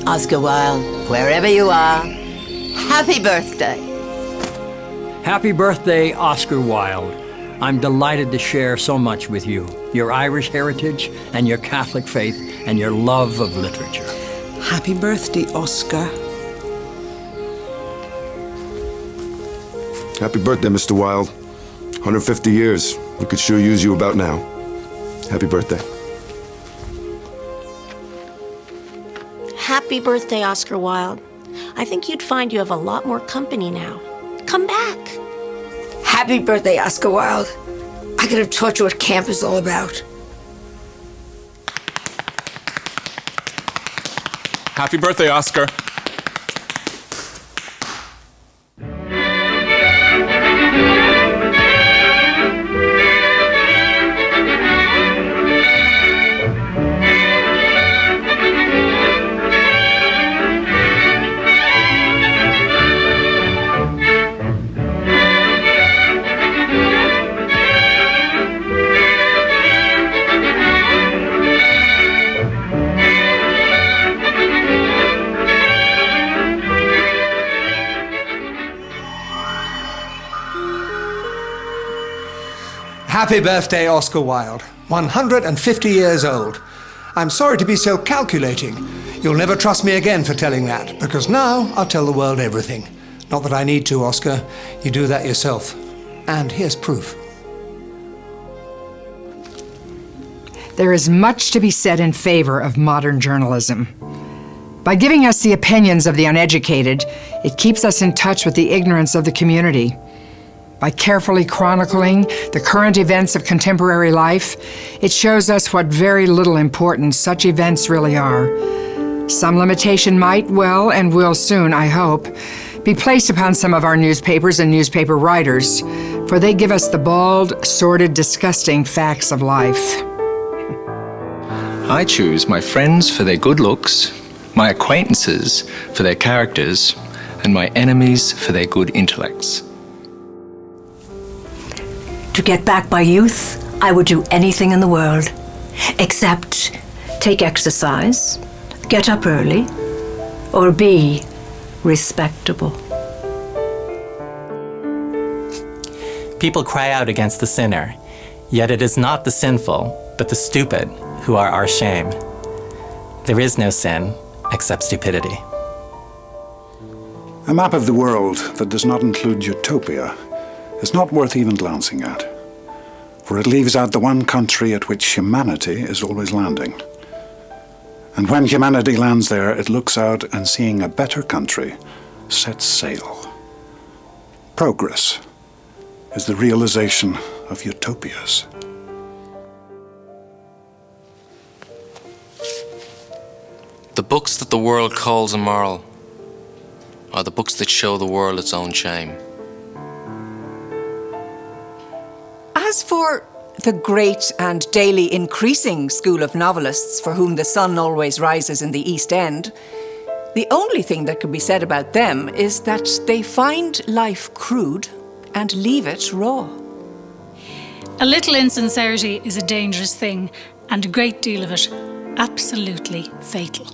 Oscar Wilde, wherever you are, happy birthday. Happy birthday, Oscar Wilde. I'm delighted to share so much with you, your Irish heritage and your Catholic faith and your love of literature. Happy birthday, Oscar. Happy birthday, Mr. Wilde. 150 years. We could sure use you about now. Happy birthday. Happy birthday, Oscar Wilde. I think you'd find you have a lot more company now. Come back. Happy birthday, Oscar Wilde. I could have taught you what camp is all about. Happy birthday, Oscar. Happy birthday, Oscar Wilde. 150 years old. I'm sorry to be so calculating. You'll never trust me again for telling that, because now I'll tell the world everything. Not that I need to, Oscar. You do that yourself. And here's proof. There is much to be said in favor of modern journalism. By giving us the opinions of the uneducated, it keeps us in touch with the ignorance of the community. By carefully chronicling the current events of contemporary life, it shows us what very little importance such events really are. Some limitation might, well, and will soon, I hope, be placed upon some of our newspapers and newspaper writers, for they give us the bald, sordid, disgusting facts of life. I choose my friends for their good looks, my acquaintances for their characters, and my enemies for their good intellects. To get back my youth, I would do anything in the world, except take exercise, get up early, or be respectable. People cry out against the sinner, yet it is not the sinful, but the stupid who are our shame. There is no sin except stupidity. A map of the world that does not include utopia is not worth even glancing at, for it leaves out the one country at which humanity is always landing. And when humanity lands there, it looks out and seeing a better country sets sail. Progress is the realization of utopias. The books that the world calls immoral are the books that show the world its own shame. As for the great and daily increasing school of novelists for whom the sun always rises in the East End, the only thing that can be said about them is that they find life crude and leave it raw. A little insincerity is a dangerous thing, and a great deal of it absolutely fatal.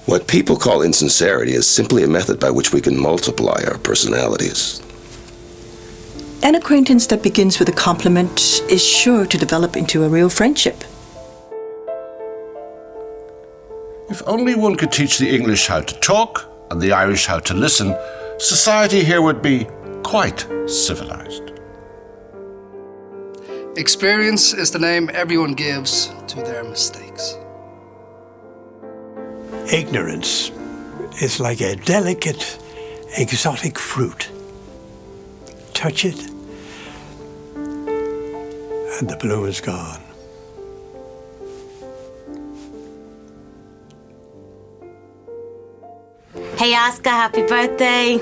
What people call insincerity is simply a method by which we can multiply our personalities. An acquaintance that begins with a compliment is sure to develop into a real friendship. If only one could teach the English how to talk and the Irish how to listen, society here would be quite civilized. Experience is the name everyone gives to their mistakes. Ignorance is like a delicate, exotic fruit. Touch it, and the bloom is gone. Hey, Oscar, happy birthday.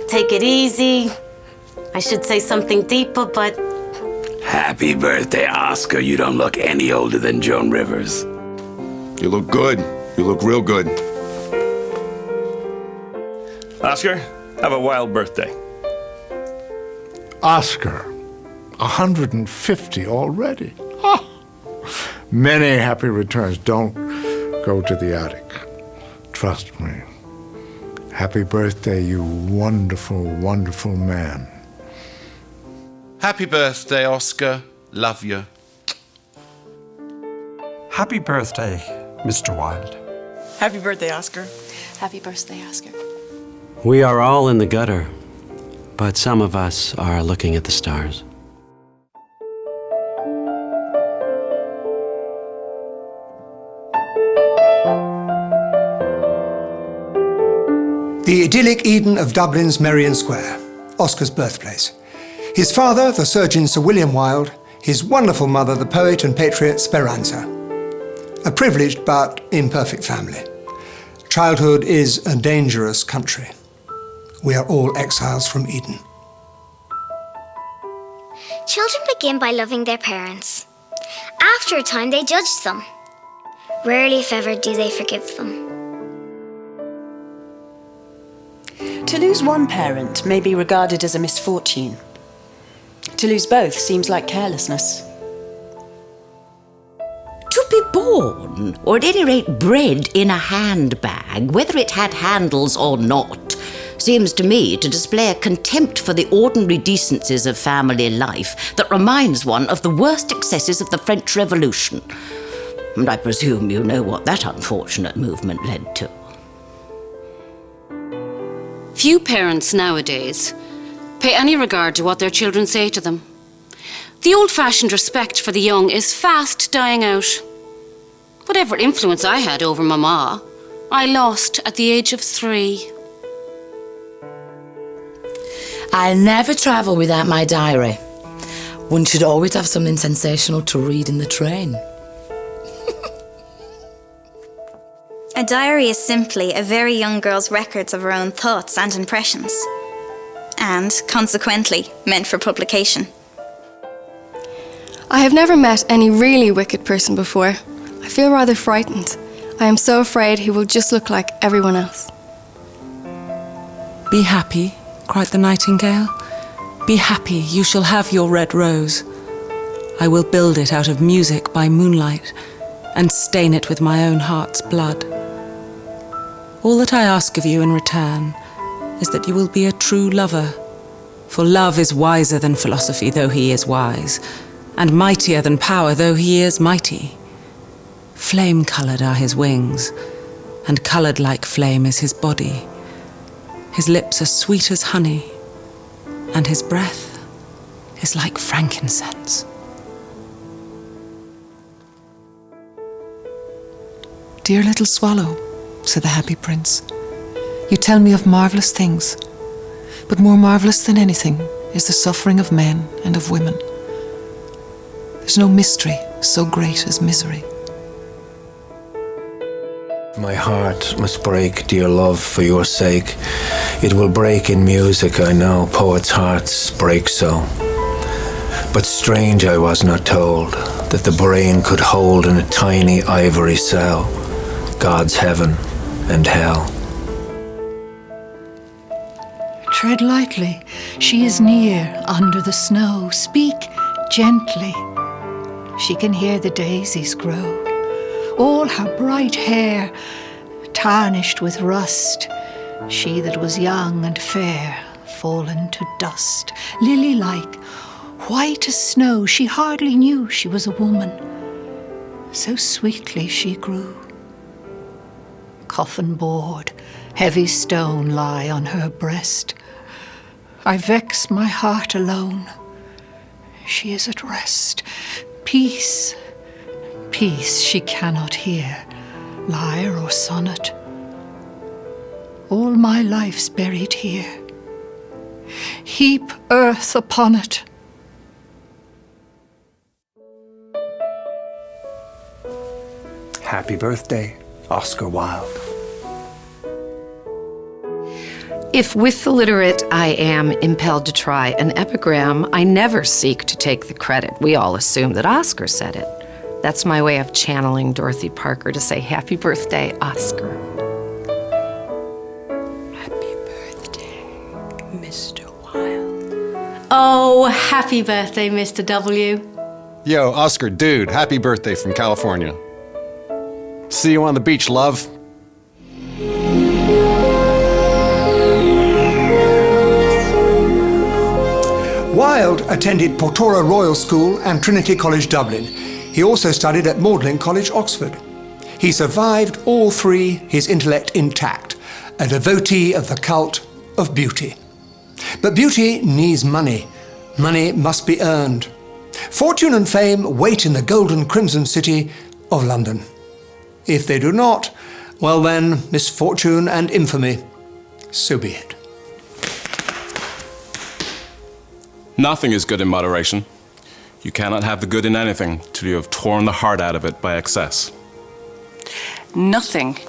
Take it easy. I should say something deeper, but... Happy birthday, Oscar. You don't look any older than Joan Rivers. You look good. You look real good. Oscar, have a wild birthday. Oscar, 150 already. Oh, many happy returns. Don't go to the attic. Trust me. Happy birthday, you wonderful, wonderful man. Happy birthday, Oscar. Love you. Happy birthday, Mr. Wilde. Happy birthday, Oscar. Happy birthday, Oscar. We are all in the gutter, but some of us are looking at the stars. The idyllic Eden of Dublin's Merrion Square, Oscar's birthplace. His father, the surgeon Sir William Wilde, his wonderful mother, the poet and patriot Speranza. A privileged but imperfect family. Childhood is a dangerous country. We are all exiles from Eden. Children begin by loving their parents. After a time, they judge them. Rarely, if ever, do they forgive them. To lose one parent may be regarded as a misfortune. To lose both seems like carelessness. To be born, or at any rate bred in a handbag, whether it had handles or not, seems to me to display a contempt for the ordinary decencies of family life that reminds one of the worst excesses of the French Revolution. And I presume you know what that unfortunate movement led to. Few parents nowadays pay any regard to what their children say to them. The old-fashioned respect for the young is fast dying out. Whatever influence I had over Mama, I lost at the age of 3. I'll never travel without my diary. One should always have something sensational to read in the train. A diary is simply a very young girl's records of her own thoughts and impressions, and, consequently, meant for publication. I have never met any really wicked person before. I feel rather frightened. I am so afraid he will just look like everyone else. Be happy, cried the nightingale. Be happy, you shall have your red rose. I will build it out of music by moonlight, and stain it with my own heart's blood. All that I ask of you in return is that you will be a true lover, for love is wiser than philosophy, though he is wise, and mightier than power, though he is mighty. Flame-coloured are his wings, and coloured like flame is his body. His lips are sweet as honey, and his breath is like frankincense. Dear little swallow, said the happy prince, you tell me of marvellous things, but more marvellous than anything is the suffering of men and of women. There's no mystery so great as misery. My heart must break, dear love, for your sake. It will break in music, I know, poets' hearts break so. But strange I was not told that the brain could hold in a tiny ivory cell God's heaven and hell. Tread lightly, she is near under the snow. Speak gently, she can hear the daisies grow. All her bright hair tarnished with rust, she that was young and fair fallen to dust. Lily-like, white as snow, she hardly knew she was a woman, so sweetly she grew. Coffin board, heavy stone lie on her breast. I vex my heart alone, she is at rest. Peace, peace she cannot hear, lyre or sonnet. All my life's buried here. Heap earth upon it. Happy birthday, Oscar Wilde. If with the literate I am impelled to try an epigram, I never seek to take the credit. We all assume that Oscar said it. That's my way of channeling Dorothy Parker to say happy birthday, Oscar. Mr. Wilde. Oh, happy birthday, Mr. W. Yo, Oscar, dude, happy birthday from California. See you on the beach, love. Wilde attended Portora Royal School and Trinity College Dublin. He also studied at Magdalen College, Oxford. He survived all three, his intellect intact, a devotee of the cult of beauty. But beauty needs money. Money must be earned. Fortune and fame wait in the golden crimson city of London. If they do not, well then, misfortune and infamy, so be it. Nothing is good in moderation. You cannot have the good in anything till you have torn the heart out of it by excess. Nothing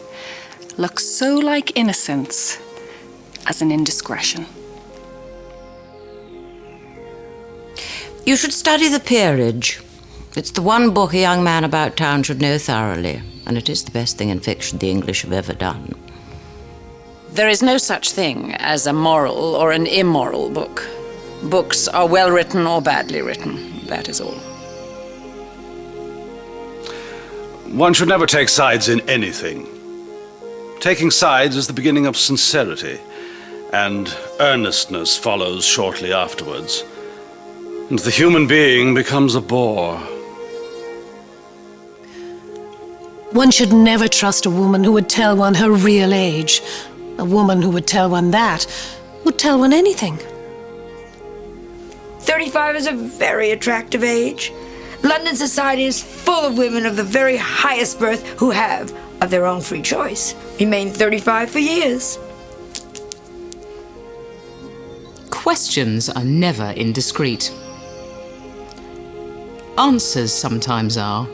looks so like innocence as an indiscretion. You should study the peerage. It's the one book a young man about town should know thoroughly, and it is the best thing in fiction the English have ever done. There is no such thing as a moral or an immoral book. Books are well written or badly written, that is all. One should never take sides in anything. Taking sides is the beginning of sincerity, and earnestness follows shortly afterwards. And the human being becomes a bore. One should never trust a woman who would tell one her real age. A woman who would tell one that would tell one anything. 35 is a very attractive age. London society is full of women of the very highest birth who have, of their own free choice, remained 35 for years. Questions are never indiscreet. Answers sometimes are.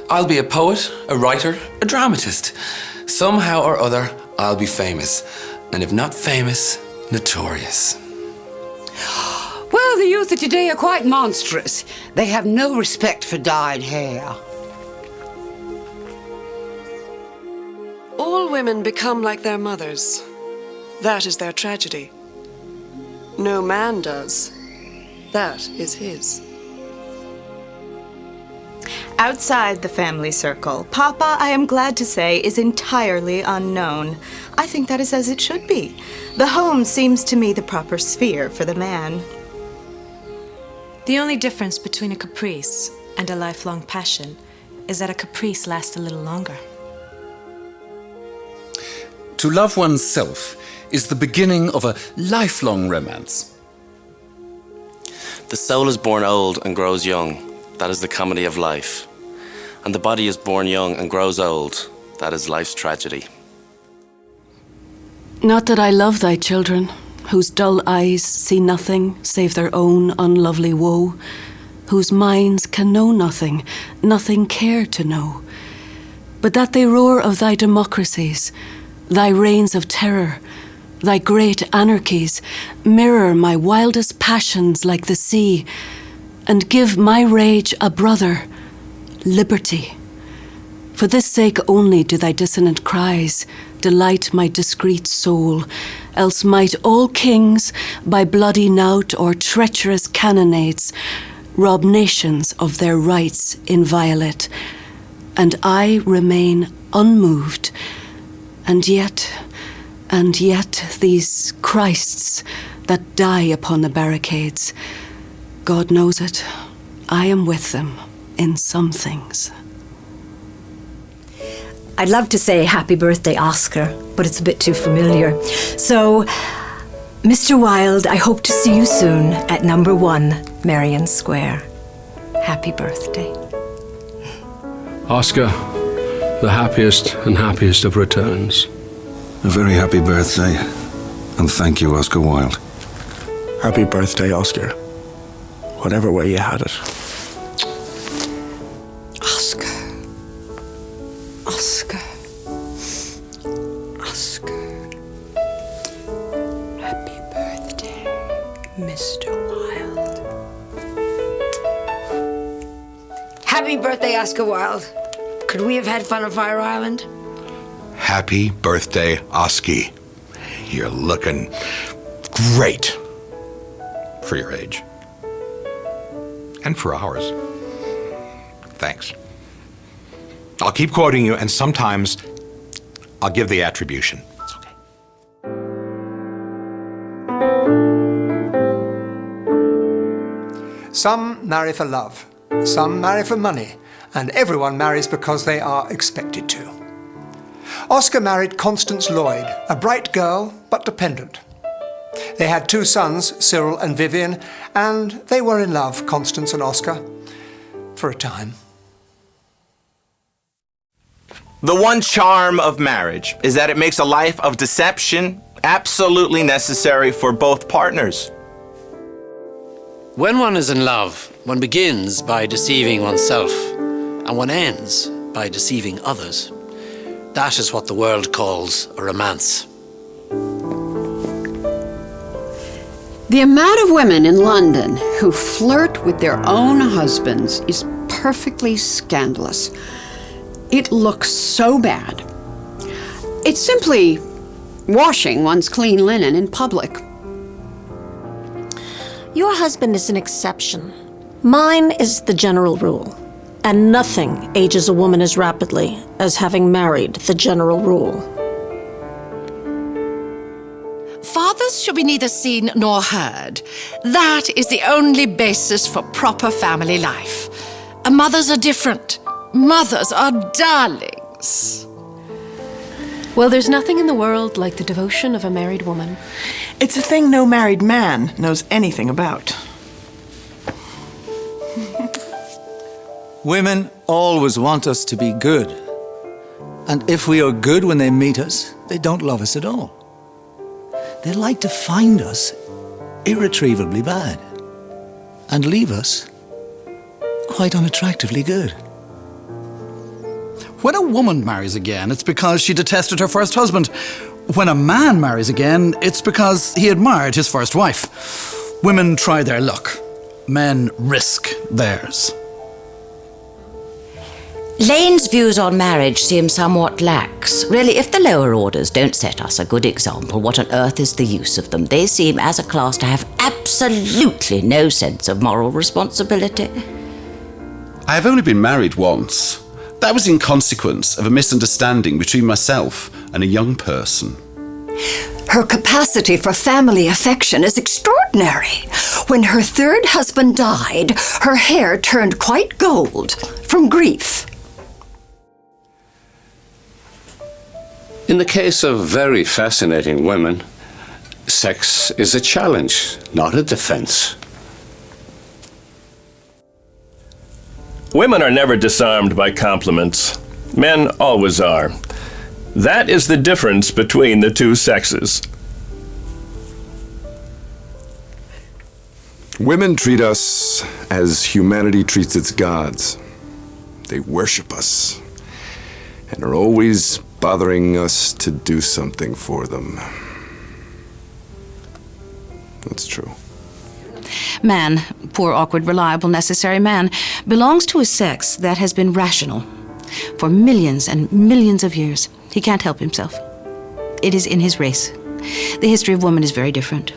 I'll be a poet, a writer, a dramatist. Somehow or other, I'll be famous. And if not famous, notorious. Well, the youth of today are quite monstrous. They have no respect for dyed hair. All women become like their mothers. That is their tragedy. No man does. That is his. Outside the family circle, Papa, I am glad to say, is entirely unknown. I think that is as it should be. The home seems to me the proper sphere for the man. The only difference between a caprice and a lifelong passion is that a caprice lasts a little longer. To love oneself is the beginning of a lifelong romance. The soul is born old and grows young. That is the comedy of life. And the body is born young and grows old. That is life's tragedy. Not that I love thy children, whose dull eyes see nothing save their own unlovely woe, whose minds can know nothing, nothing care to know, but that they roar of thy democracies, thy reigns of terror, thy great anarchies, mirror my wildest passions like the sea, and give my rage a brother, liberty. For this sake only do thy dissonant cries delight my discreet soul, else might all kings, by bloody knout or treacherous cannonades, rob nations of their rights inviolate, and I remain unmoved. And yet these Christs that die upon the barricades, God knows it, I am with them in some things. I'd love to say happy birthday, Oscar, but it's a bit too familiar. So, Mr. Wilde, I hope to see you soon at number 1 Merrion Square. Happy birthday. Oscar, the happiest and happiest of returns. A very happy birthday, and thank you, Oscar Wilde. Happy birthday, Oscar. Whatever way you had it. Oscar. Oscar. Oscar. Happy birthday, Mr. Wilde. Happy birthday, Oscar Wilde. Could we have had fun on Fire Island? Happy birthday, Oski. You're looking great for your age. And for ours. Thanks. I'll keep quoting you, and sometimes I'll give the attribution. It's okay. Some marry for love, some marry for money, and everyone marries because they are expected to. Oscar married Constance Lloyd, a bright girl, but dependent. They had 2 sons, Cyril and Vivian, and they were in love, Constance and Oscar, for a time. The one charm of marriage is that it makes a life of deception absolutely necessary for both partners. When one is in love, one begins by deceiving oneself, and one ends by deceiving others. That is what the world calls a romance. The amount of women in London who flirt with their own husbands is perfectly scandalous. It looks so bad. It's simply washing one's clean linen in public. Your husband is an exception. Mine is the general rule. And nothing ages a woman as rapidly as having married the general rule. Fathers should be neither seen nor heard. That is the only basis for proper family life. Mothers are different. Mothers are darlings. Well, there's nothing in the world like the devotion of a married woman. It's a thing no married man knows anything about. Women always want us to be good. And if we are good when they meet us, they don't love us at all. They like to find us irretrievably bad and leave us quite unattractively good. When a woman marries again, it's because she detested her first husband. When a man marries again, it's because he admired his first wife. Women try their luck. Men risk theirs. Lane's views on marriage seem somewhat lax. Really, if the lower orders don't set us a good example, what on earth is the use of them? They seem, as a class, to have absolutely no sense of moral responsibility. I have only been married once. That was in consequence of a misunderstanding between myself and a young person. Her capacity for family affection is extraordinary. When her third husband died, her hair turned quite gold from grief. In the case of very fascinating women, sex is a challenge, not a defense. Women are never disarmed by compliments. Men always are. That is the difference between the two sexes. Women treat us as humanity treats its gods. They worship us and are always bothering us to do something for them. That's true. Man, poor, awkward, reliable, necessary man, belongs to a sex that has been rational for millions and millions of years. He can't help himself. It is in his race. The history of woman is very different.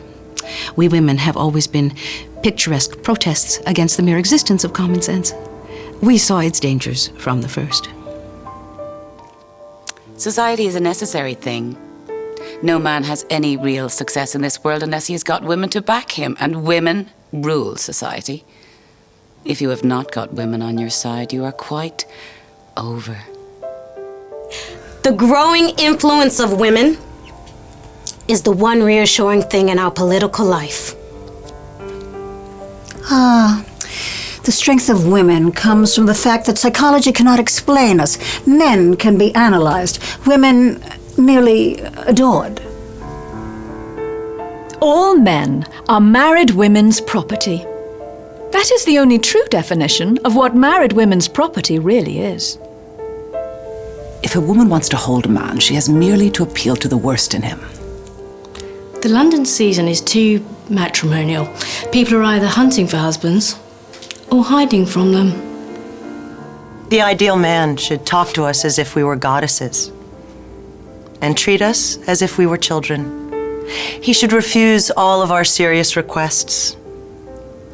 We women have always been picturesque protests against the mere existence of common sense. We saw its dangers from the first. Society is a necessary thing. No man has any real success in this world unless he has got women to back him, and women rule society. If you have not got women on your side, you are quite over. The growing influence of women is the one reassuring thing in our political life. The strength of women comes from the fact that psychology cannot explain us. Men can be analyzed, women merely adored. All men are married women's property. That is the only true definition of what married women's property really is. If a woman wants to hold a man, she has merely to appeal to the worst in him. The London season is too matrimonial. People are either hunting for husbands or hiding from them. The ideal man should talk to us as if we were goddesses and treat us as if we were children. He should refuse all of our serious requests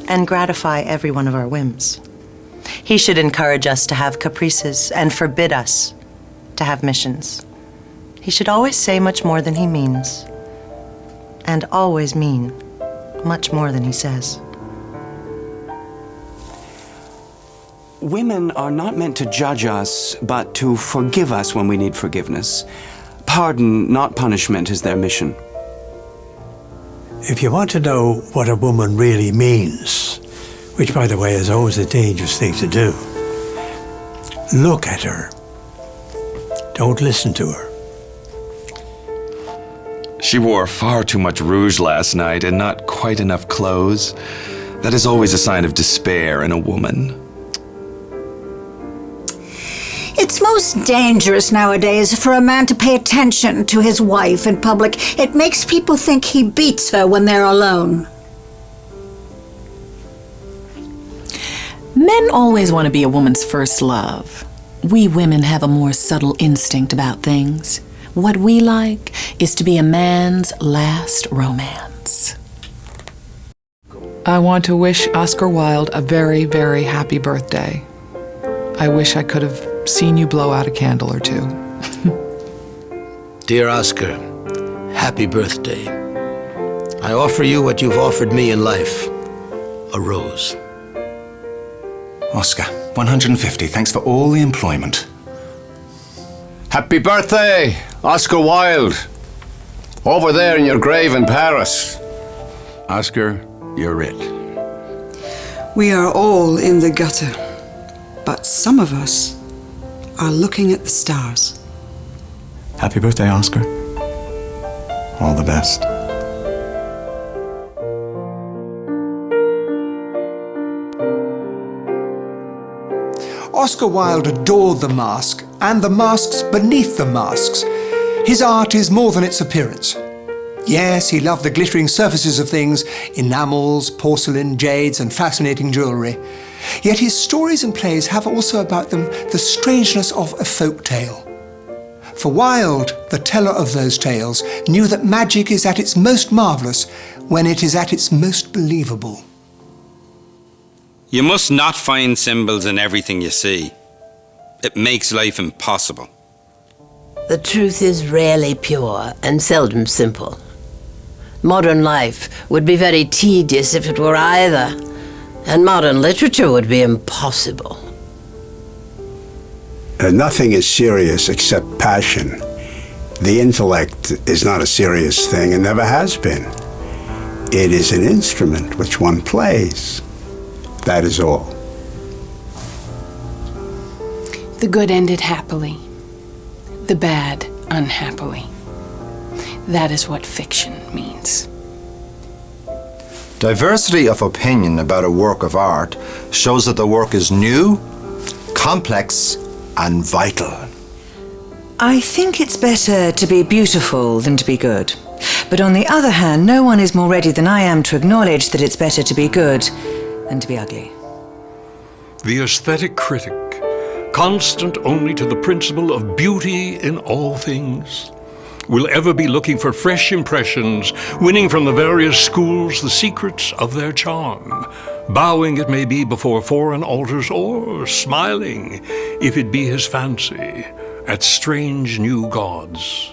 and gratify every one of our whims. He should encourage us to have caprices and forbid us to have missions. He should always say much more than he means, and always mean much more than he says. Women are not meant to judge us, but to forgive us when we need forgiveness. Pardon, not punishment, is their mission. If you want to know what a woman really means, which, by the way, is always a dangerous thing to do, look at her. Don't listen to her. She wore far too much rouge last night and not quite enough clothes. That is always a sign of despair in a woman. It's most dangerous nowadays for a man to pay attention to his wife in public. It makes people think he beats her when they're alone. Men always want to be a woman's first love. We women have a more subtle instinct about things. What we like is to be a man's last romance. I want to wish Oscar Wilde a very, very happy birthday. I wish I could have seen you blow out a candle or two. Dear Oscar, happy birthday. I offer you what you've offered me in life, a rose. Oscar, 150. Thanks for all the employment. Happy birthday, Oscar Wilde. Over there in your grave in Paris. Oscar, you're it. We are all in the gutter, but some of us are looking at the stars. Happy birthday, Oscar. All the best. Oscar Wilde adored the mask and the masks beneath the masks. His art is more than its appearance. Yes, he loved the glittering surfaces of things, enamels, porcelain, jades, and fascinating jewellery. Yet his stories and plays have also about them the strangeness of a folk tale. For Wilde, the teller of those tales, knew that magic is at its most marvellous when it is at its most believable. You must not find symbols in everything you see. It makes life impossible. The truth is rarely pure and seldom simple. Modern life would be very tedious if it were either, and modern literature would be impossible. Nothing is serious except passion. The intellect is not a serious thing and never has been. It is an instrument which one plays. That is all. The good ended happily, the bad unhappily. That is what fiction means. Diversity of opinion about a work of art shows that the work is new, complex, and vital. I think it's better to be beautiful than to be good. But on the other hand, no one is more ready than I am to acknowledge that it's better to be good than to be ugly. The aesthetic critic, constant only to the principle of beauty in all things, will ever be looking for fresh impressions, winning from the various schools the secrets of their charm, bowing, it may be, before foreign altars, or smiling, if it be his fancy, at strange new gods.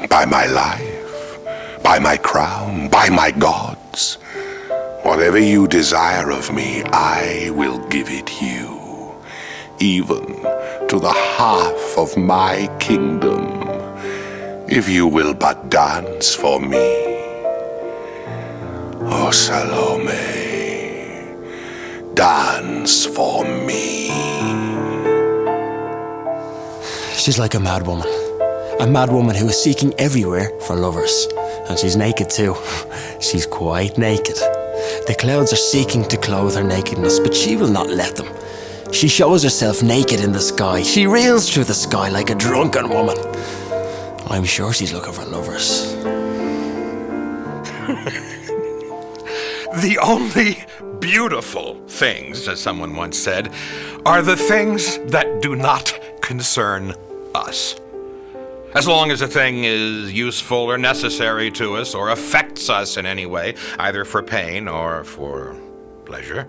By my life, by my crown, by my gods, whatever you desire of me, I will give it you, even to the half of my kingdom, if you will but dance for me. Oh, Salome, dance for me. She's like a mad woman. A mad woman who is seeking everywhere for lovers. And she's naked too. She's quite naked. The clouds are seeking to clothe her nakedness, but she will not let them. She shows herself naked in the sky. She reels through the sky like a drunken woman. I'm sure she's looking for lovers. The only beautiful things, as someone once said, are the things that do not concern us. As long as a thing is useful or necessary to us or affects us in any way, either for pain or for pleasure,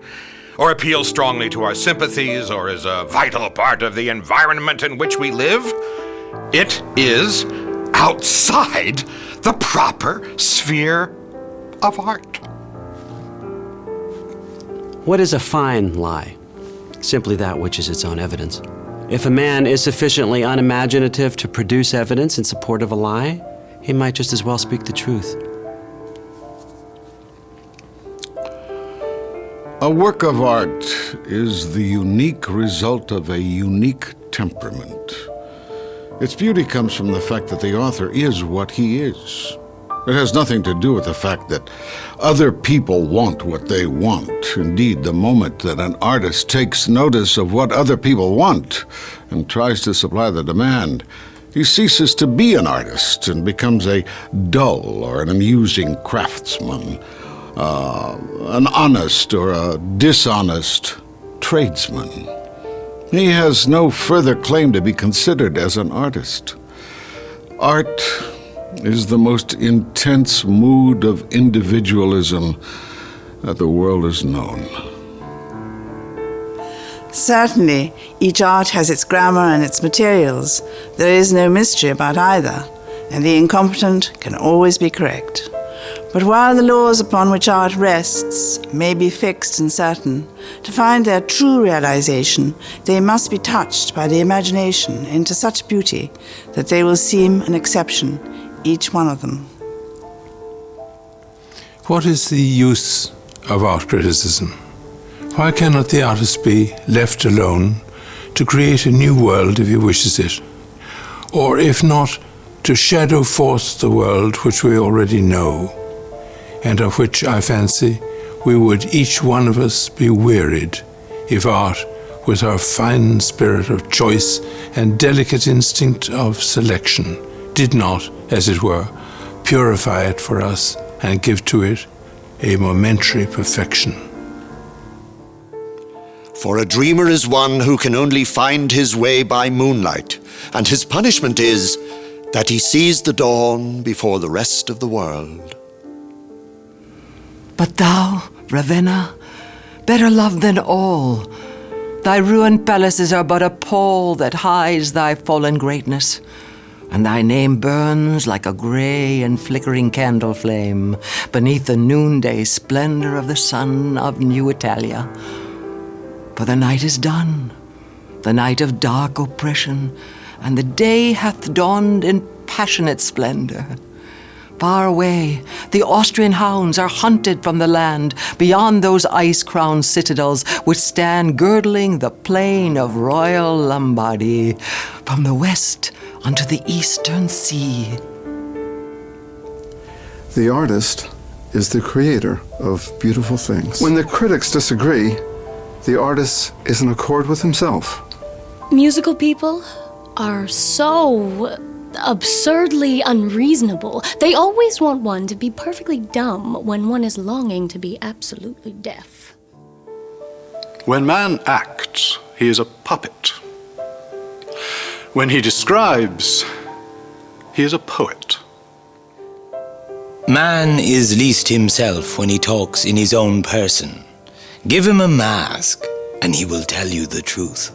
or appeals strongly to our sympathies, or is a vital part of the environment in which we live, it is outside the proper sphere of art. What is a fine lie? Simply that which is its own evidence. If a man is sufficiently unimaginative to produce evidence in support of a lie, he might just as well speak the truth. A work of art is the unique result of a unique temperament. Its beauty comes from the fact that the author is what he is. It has nothing to do with the fact that other people want what they want. Indeed, the moment that an artist takes notice of what other people want and tries to supply the demand, he ceases to be an artist and becomes a dull or an amusing craftsman, an honest or a dishonest tradesman. He has no further claim to be considered as an artist. Art is the most intense mood of individualism that the world has known. Certainly, each art has its grammar and its materials. There is no mystery about either, and the incompetent can always be correct. But while the laws upon which art rests may be fixed and certain, to find their true realization, they must be touched by the imagination into such beauty that they will seem an exception, each one of them. What is the use of art criticism? Why cannot the artist be left alone to create a new world if he wishes it? Or if not, to shadow forth the world which we already know, and of which, I fancy, we would each one of us be wearied if art, with her fine spirit of choice and delicate instinct of selection, did not, as it were, purify it for us and give to it a momentary perfection. For a dreamer is one who can only find his way by moonlight, and his punishment is that he sees the dawn before the rest of the world. But thou, Ravenna, better loved than all, thy ruined palaces are but a pall that hides thy fallen greatness, and thy name burns like a gray and flickering candle flame beneath the noonday splendor of the sun of New Italia. For the night is done, the night of dark oppression, and the day hath dawned in passionate splendor. Far away, the Austrian hounds are hunted from the land beyond those ice-crowned citadels which stand girdling the plain of royal Lombardy, from the west unto the eastern sea. The artist is the creator of beautiful things. When the critics disagree, the artist is in accord with himself. Musical people are so absurdly unreasonable. They always want one to be perfectly dumb when one is longing to be absolutely deaf. When man acts, he is a puppet. When he describes, he is a poet. Man is least himself when he talks in his own person. Give him a mask, and he will tell you the truth.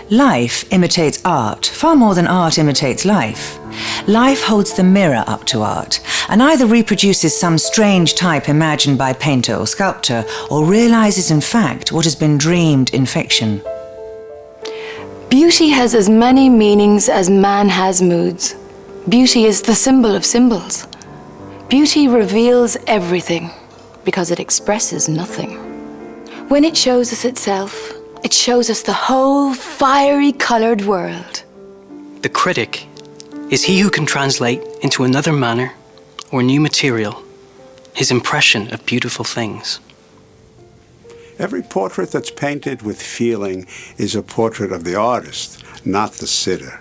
Life imitates art far more than art imitates life. Life holds the mirror up to art and either reproduces some strange type imagined by painter or sculptor or realizes in fact what has been dreamed in fiction. Beauty has as many meanings as man has moods. Beauty is the symbol of symbols. Beauty reveals everything because it expresses nothing. When it shows us itself, it shows us the whole fiery colored world. The critic is he who can translate into another manner or new material his impression of beautiful things. Every portrait that's painted with feeling is a portrait of the artist, not the sitter.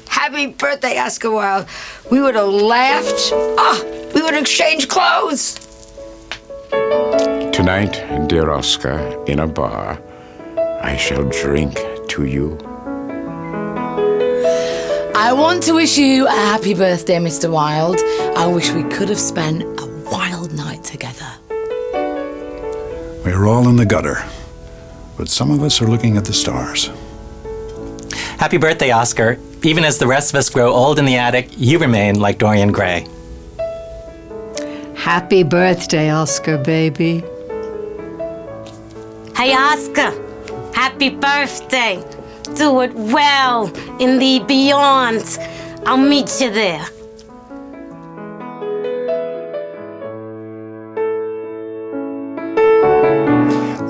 Happy birthday, Oscar Wilde. We would have laughed. We would have exchanged clothes. Tonight, dear Oscar, in a bar, I shall drink to you. I want to wish you a happy birthday, Mr. Wilde. I wish we could have spent a wild night together. We're all in the gutter, but some of us are looking at the stars. Happy birthday, Oscar. Even as the rest of us grow old in the attic, you remain like Dorian Gray. Happy birthday, Oscar, baby. Hey, Oscar. Happy birthday. Do it well in the beyond. I'll meet you there.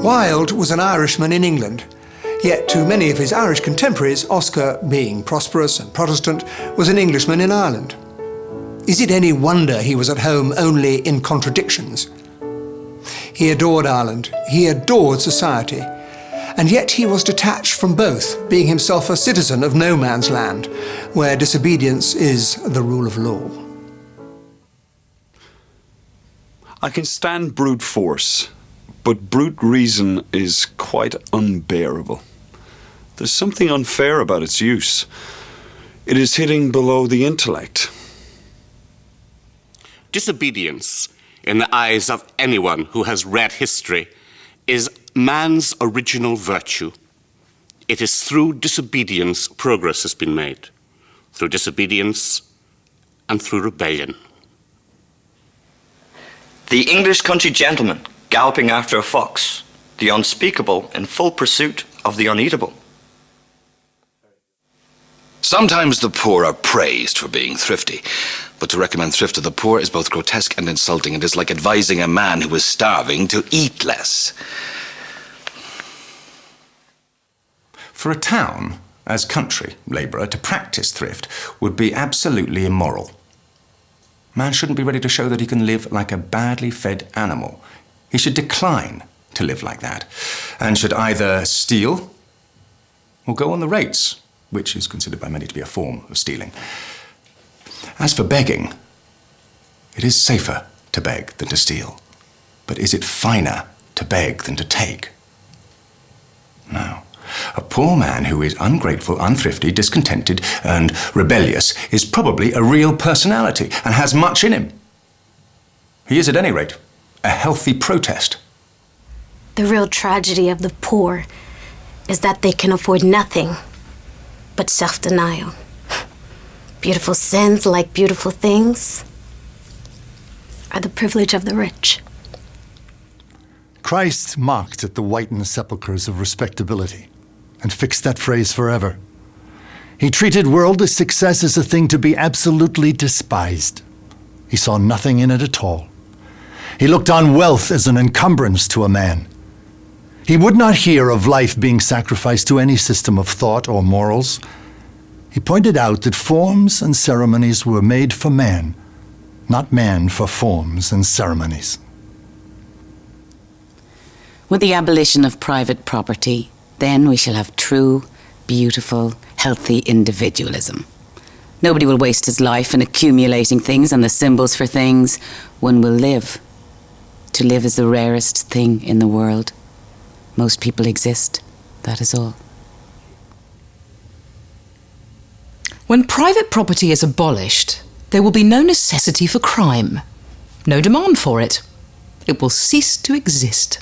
Wilde was an Irishman in England, yet to many of his Irish contemporaries, Oscar, being prosperous and Protestant, was an Englishman in Ireland. Is it any wonder he was at home only in contradictions? He adored Ireland, he adored society, and yet he was detached from both, being himself a citizen of no man's land, where disobedience is the rule of law. I can stand brute force, but brute reason is quite unbearable. There's something unfair about its use. It is hitting below the intellect. Disobedience, in the eyes of anyone who has read history, is man's original virtue. It is through disobedience progress has been made. Through disobedience and through rebellion. The English country gentleman galloping after a fox, the unspeakable in full pursuit of the uneatable. Sometimes the poor are praised for being thrifty, but to recommend thrift to the poor is both grotesque and insulting. It is like advising a man who is starving to eat less. For a town, as country labourer, to practice thrift would be absolutely immoral. Man shouldn't be ready to show that he can live like a badly fed animal. He should decline to live like that, and should either steal or go on the rates, which is considered by many to be a form of stealing. As for begging, it is safer to beg than to steal. But is it finer to beg than to take? No. A poor man who is ungrateful, unthrifty, discontented, and rebellious is probably a real personality and has much in him. He is, at any rate, a healthy protest. The real tragedy of the poor is that they can afford nothing but self-denial. Beautiful sins, like beautiful things, are the privilege of the rich. Christ mocked at the whitened sepulchres of respectability and fixed that phrase forever. He treated worldly success as a thing to be absolutely despised. He saw nothing in it at all. He looked on wealth as an encumbrance to a man. He would not hear of life being sacrificed to any system of thought or morals. He pointed out that forms and ceremonies were made for man, not man for forms and ceremonies. With the abolition of private property, then we shall have true, beautiful, healthy individualism. Nobody will waste his life in accumulating things and the symbols for things. One will live. To live is the rarest thing in the world. Most people exist, that is all. When private property is abolished, there will be no necessity for crime, no demand for it. It will cease to exist.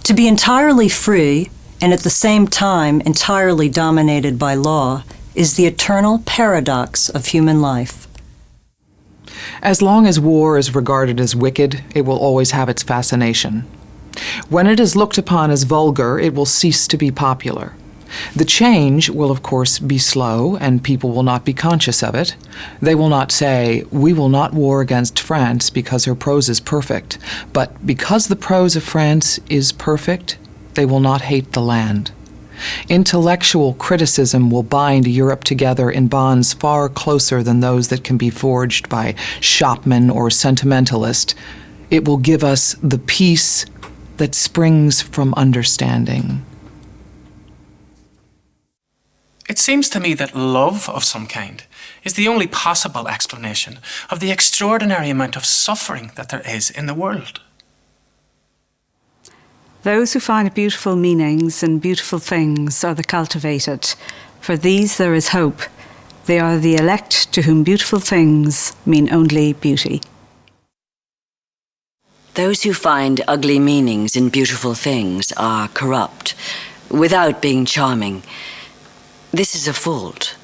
To be entirely free, and at the same time entirely dominated by law, is the eternal paradox of human life. As long as war is regarded as wicked, it will always have its fascination. When it is looked upon as vulgar, it will cease to be popular. The change will, of course, be slow, and people will not be conscious of it. They will not say, "We will not war against France because her prose is perfect." But because the prose of France is perfect, they will not hate the land. Intellectual criticism will bind Europe together in bonds far closer than those that can be forged by shopman or sentimentalist. It will give us the peace that springs from understanding. It seems to me that love of some kind is the only possible explanation of the extraordinary amount of suffering that there is in the world. Those who find beautiful meanings in beautiful things are the cultivated. For these there is hope. They are the elect to whom beautiful things mean only beauty. Those who find ugly meanings in beautiful things are corrupt, without being charming. This is a fault.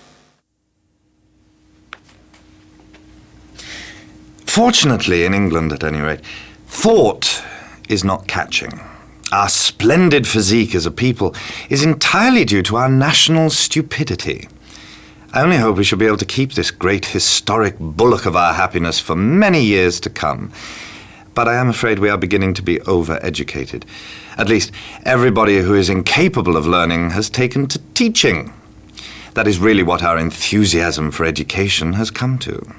Fortunately, in England at any rate, thought is not catching. Our splendid physique as a people is entirely due to our national stupidity. I only hope we shall be able to keep this great historic bulwark of our happiness for many years to come. But I am afraid we are beginning to be over-educated. At least, everybody who is incapable of learning has taken to teaching. That is really what our enthusiasm for education has come to.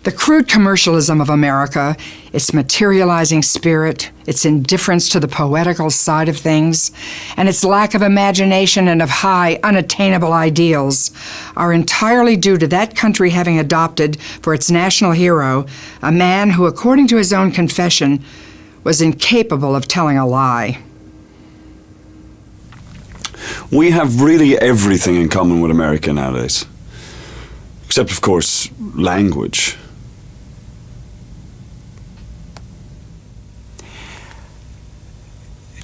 The crude commercialism of America, its materializing spirit, its indifference to the poetical side of things, and its lack of imagination and of high, unattainable ideals are entirely due to that country having adopted for its national hero a man who, according to his own confession, was incapable of telling a lie. We have really everything in common with America nowadays. Except, of course, language.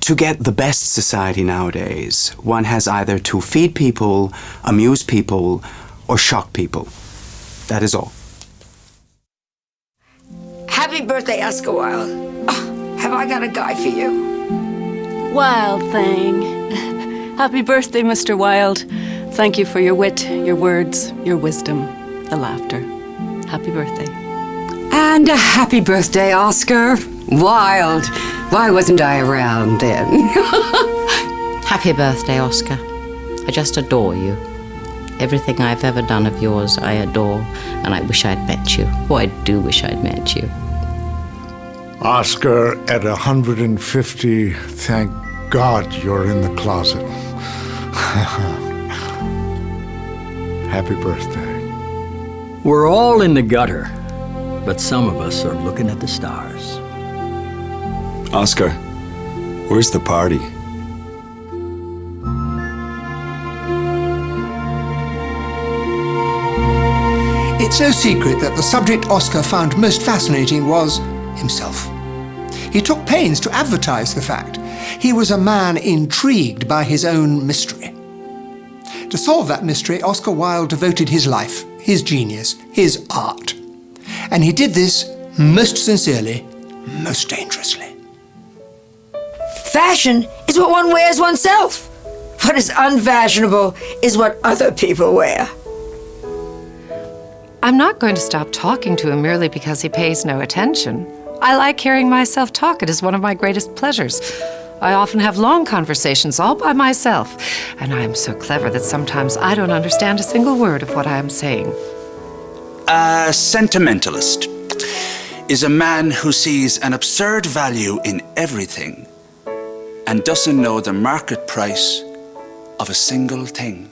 To get the best society nowadays, one has either to feed people, amuse people, or shock people. That is all. Happy birthday, Oscar Wilde. Oh, have I got a guy for you? Wild thing. Happy birthday, Mr. Wilde. Thank you for your wit, your words, your wisdom, the laughter. Happy birthday. And a happy birthday, Oscar Wilde. Why wasn't I around then? Happy birthday, Oscar. I just adore you. Everything I've ever done of yours, I adore, and I wish I'd met you. Oh, I do wish I'd met you. Oscar, at 150, thank God you're in the closet. Happy birthday. We're all in the gutter, but some of us are looking at the stars. Oscar, where's the party? It's no secret that the subject Oscar found most fascinating was himself. He took pains to advertise the fact. He was a man intrigued by his own mystery. To solve that mystery, Oscar Wilde devoted his life, his genius, his art. And he did this most sincerely, most dangerously. Fashion is what one wears oneself. What is unfashionable is what other people wear. I'm not going to stop talking to him merely because he pays no attention. I like hearing myself talk. It is one of my greatest pleasures. I often have long conversations all by myself, and I am so clever that sometimes I don't understand a single word of what I am saying. A sentimentalist is a man who sees an absurd value in everything and doesn't know the market price of a single thing.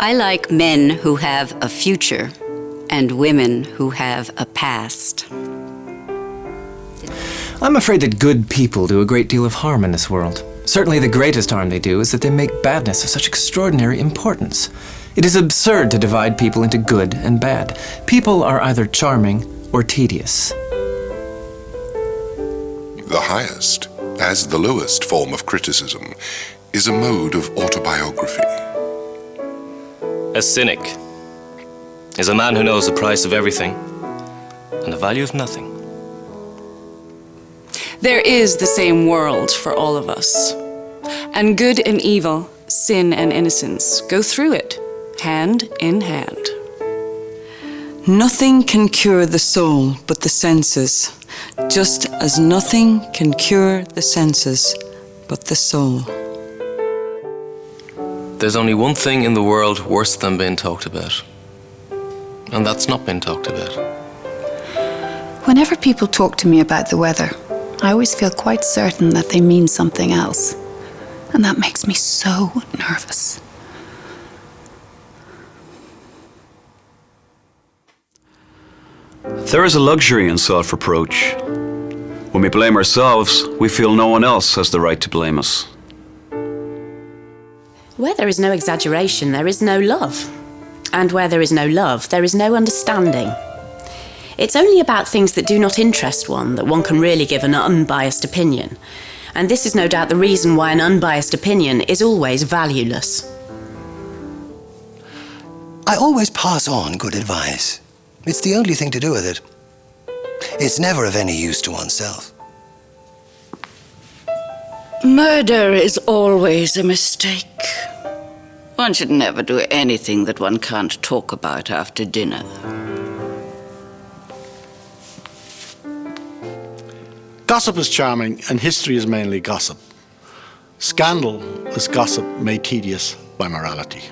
I like men who have a future and women who have a past. I'm afraid that good people do a great deal of harm in this world. Certainly the greatest harm they do is that they make badness of such extraordinary importance. It is absurd to divide people into good and bad. People are either charming or tedious. The highest, as the lowest form of criticism, is a mode of autobiography. A cynic is a man who knows the price of everything and the value of nothing. There is the same world for all of us, and good and evil, sin and innocence go through it, hand in hand. Nothing can cure the soul but the senses, just as nothing can cure the senses but the soul. There's only one thing in the world worse than being talked about, and that's not being talked about. Whenever people talk to me about the weather, I always feel quite certain that they mean something else, and that makes me so nervous. There is a luxury in self-reproach. When we blame ourselves, we feel no one else has the right to blame us. Where there is no exaggeration, there is no love. And where there is no love, there is no understanding. It's only about things that do not interest one that one can really give an unbiased opinion. And this is no doubt the reason why an unbiased opinion is always valueless. I always pass on good advice. It's the only thing to do with it. It's never of any use to oneself. Murder is always a mistake. One should never do anything that one can't talk about after dinner. Gossip is charming, and history is mainly gossip. Scandal is gossip made tedious by morality.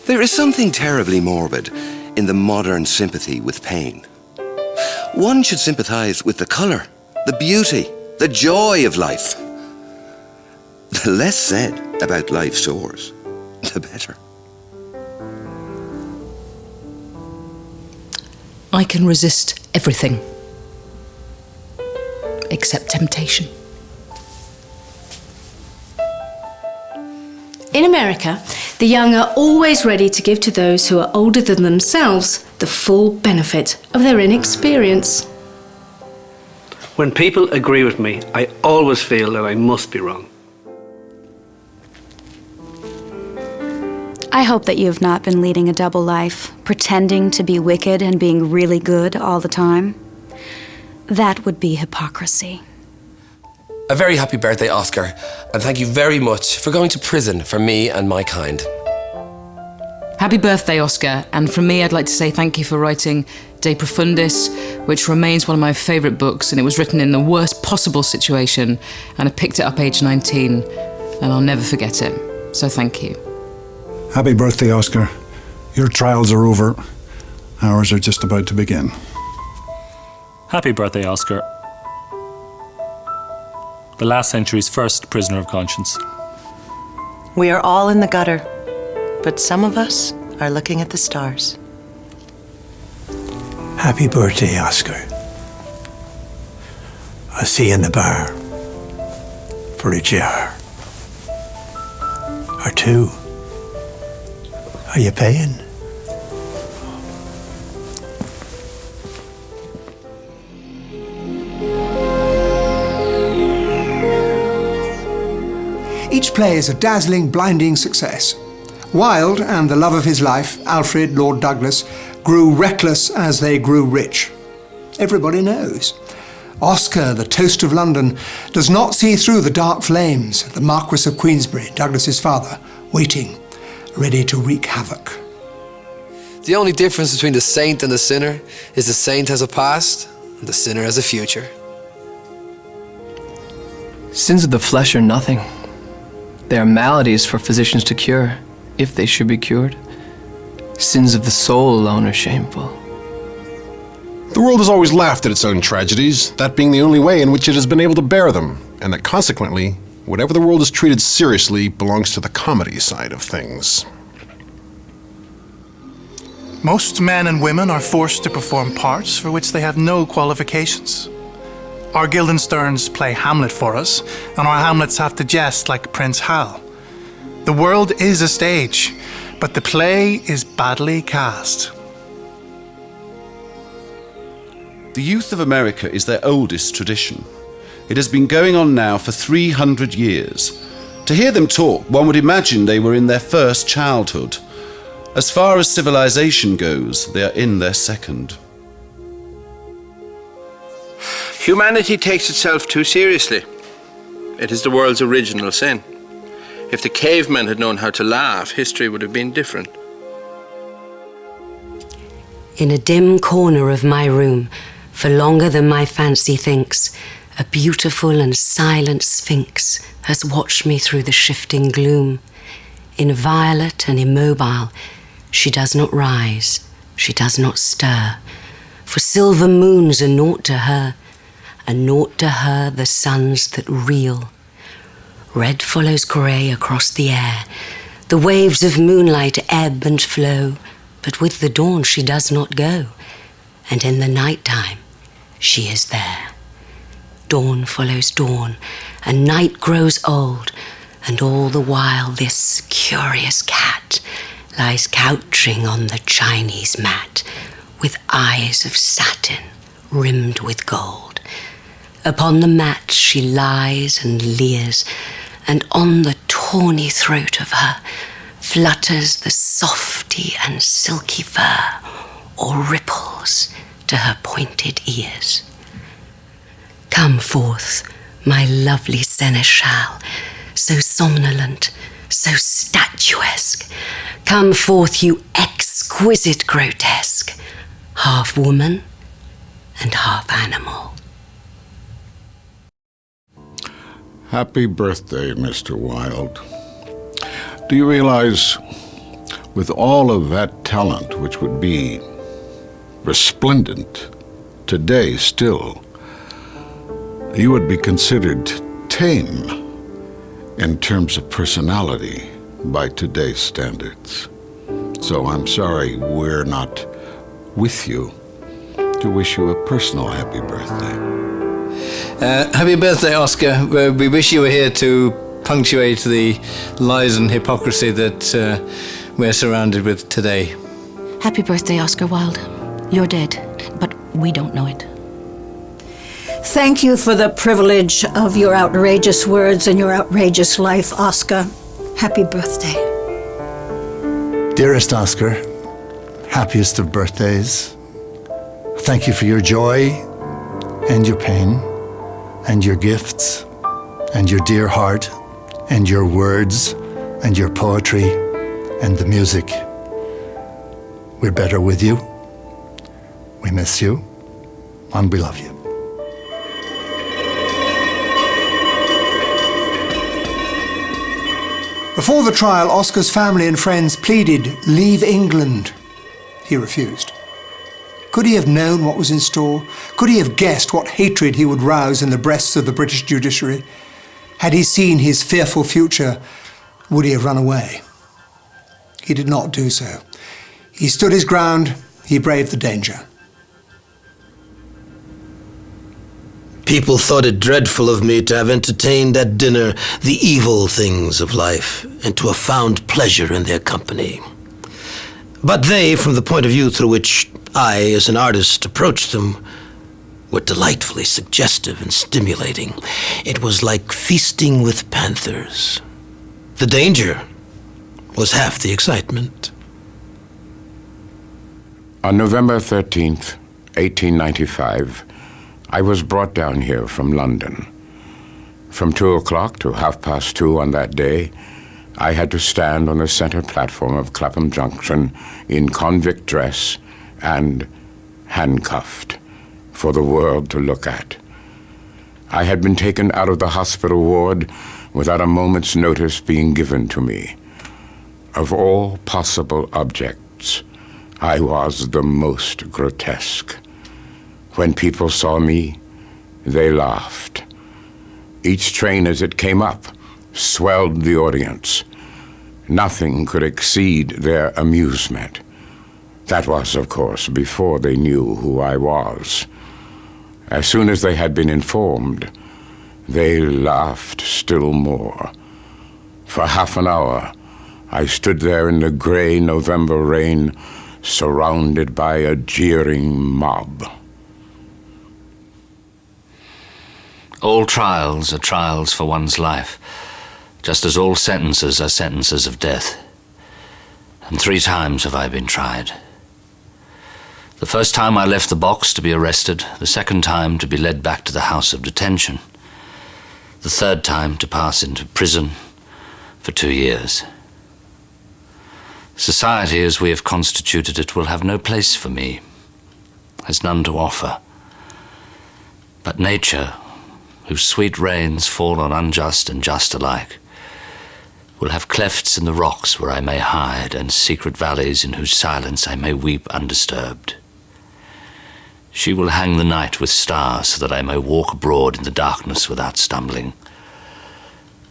There is something terribly morbid in the modern sympathy with pain. One should sympathize with the colour, the beauty, the joy of life. The less said about life's sores, the better. I can resist everything except temptation. In America, the young are always ready to give to those who are older than themselves the full benefit of their inexperience. When people agree with me, I always feel that I must be wrong. I hope that you have not been leading a double life, pretending to be wicked and being really good all the time. That would be hypocrisy. A very happy birthday, Oscar, and thank you very much for going to prison for me and my kind. Happy birthday, Oscar, and from me I'd like to say thank you for writing De Profundis, which remains one of my favourite books, and it was written in the worst possible situation, and I picked it up age 19, and I'll never forget it. So thank you. Happy birthday, Oscar. Your trials are over. Ours are just about to begin. Happy birthday, Oscar. The last century's first prisoner of conscience. We are all in the gutter, but some of us are looking at the stars. Happy birthday, Oscar. I'll see you in the bar for a jar. Or two. Are you paying? Each play is a dazzling, blinding success. Wilde and the love of his life, Alfred, Lord Douglas, grew reckless as they grew rich. Everybody knows. Oscar, the toast of London, does not see through the dark flames, the Marquis of Queensberry, Douglas's father, waiting, ready to wreak havoc. The only difference between the saint and the sinner is the saint has a past and the sinner has a future. Sins of the flesh are nothing. They are maladies for physicians to cure, if they should be cured. Sins of the soul alone are shameful. The world has always laughed at its own tragedies, that being the only way in which it has been able to bear them, and that consequently, whatever the world has treated seriously belongs to the comedy side of things. Most men and women are forced to perform parts for which they have no qualifications. Our Guildensterns play Hamlet for us, and our Hamlets have to jest like Prince Hal. The world is a stage, but the play is badly cast. The youth of America is their oldest tradition. It has been going on now for 300 years. To hear them talk, one would imagine they were in their first childhood. As far as civilization goes, they are in their second. Humanity takes itself too seriously. It is the world's original sin. If the cavemen had known how to laugh, history would have been different. In a dim corner of my room, for longer than my fancy thinks, a beautiful and silent sphinx has watched me through the shifting gloom. Inviolate and immobile, she does not rise, she does not stir, for silver moons are naught to her, and naught to her the suns that reel. Red follows grey across the air, the waves of moonlight ebb and flow, but with the dawn she does not go, and in the night time she is there. Dawn follows dawn, and night grows old, and all the while this curious cat lies couching on the Chinese mat, with eyes of satin rimmed with gold. Upon the mat she lies and leers, and on the tawny throat of her flutters the softy and silky fur, or ripples to her pointed ears. Come forth, my lovely seneschal, so somnolent, so statuesque. Come forth, you exquisite grotesque, half woman and half animal. Happy birthday, Mr. Wilde. Do you realize, with all of that talent which would be resplendent today still, you would be considered tame in terms of personality by today's standards. So I'm sorry we're not with you to wish you a personal happy birthday. Happy birthday, Oscar. We wish you were here to punctuate the lies and hypocrisy that we're surrounded with today. Happy birthday, Oscar Wilde. You're dead, but we don't know it. Thank you for the privilege of your outrageous words and your outrageous life, Oscar. Happy birthday. Dearest Oscar, happiest of birthdays. Thank you for your joy and your pain and your gifts and your dear heart and your words and your poetry and the music. We're better with you. We miss you and we love you. Before the trial, Oscar's family and friends pleaded, "Leave England." He refused. Could he have known what was in store? Could he have guessed what hatred he would rouse in the breasts of the British judiciary? Had he seen his fearful future, would he have run away? He did not do so. He stood his ground, he braved the danger. People thought it dreadful of me to have entertained at dinner the evil things of life, and to have found pleasure in their company. But they, from the point of view through which I, as an artist, approached them, were delightfully suggestive and stimulating. It was like feasting with panthers. The danger was half the excitement. On November 13th, 1895, I was brought down here from London. From 2 o'clock to 2:30 on that day, I had to stand on the center platform of Clapham Junction in convict dress and handcuffed for the world to look at. I had been taken out of the hospital ward without a moment's notice being given to me. Of all possible objects, I was the most grotesque. When people saw me, they laughed. Each train as it came up swelled the audience. Nothing could exceed their amusement. That was, of course, before they knew who I was. As soon as they had been informed, they laughed still more. For half an hour, I stood there in the gray November rain, surrounded by a jeering mob. All trials are trials for one's life, just as all sentences are sentences of death. And 3 times have I been tried. The first time I left the box to be arrested, the second time to be led back to the house of detention, the third time to pass into prison for 2 years. Society, as we have constituted it, will have no place for me, has none to offer. But nature, whose sweet rains fall on unjust and just alike, will have clefts in the rocks where I may hide, and secret valleys in whose silence I may weep undisturbed. She will hang the night with stars so that I may walk abroad in the darkness without stumbling,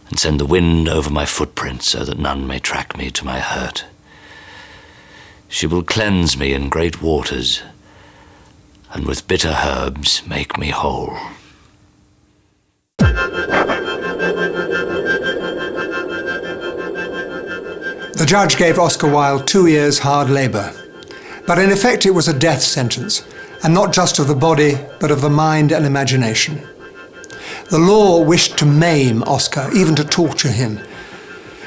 and send the wind over my footprints so that none may track me to my hurt. She will cleanse me in great waters, and with bitter herbs make me whole. The judge gave Oscar Wilde 2 years hard labour, but in effect it was a death sentence, and not just of the body, but of the mind and imagination. The law wished to maim Oscar, even to torture him.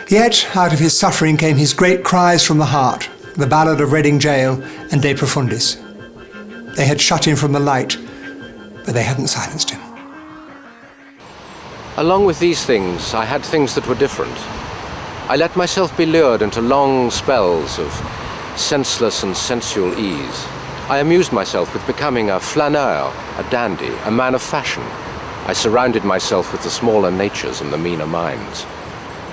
Yet, out of his suffering came his great cries from the heart, the Ballad of Reading Gaol and De Profundis. They had shut him from the light, but they hadn't silenced him. Along with these things, I had things that were different. I let myself be lured into long spells of senseless and sensual ease. I amused myself with becoming a flaneur, a dandy, a man of fashion. I surrounded myself with the smaller natures and the meaner minds.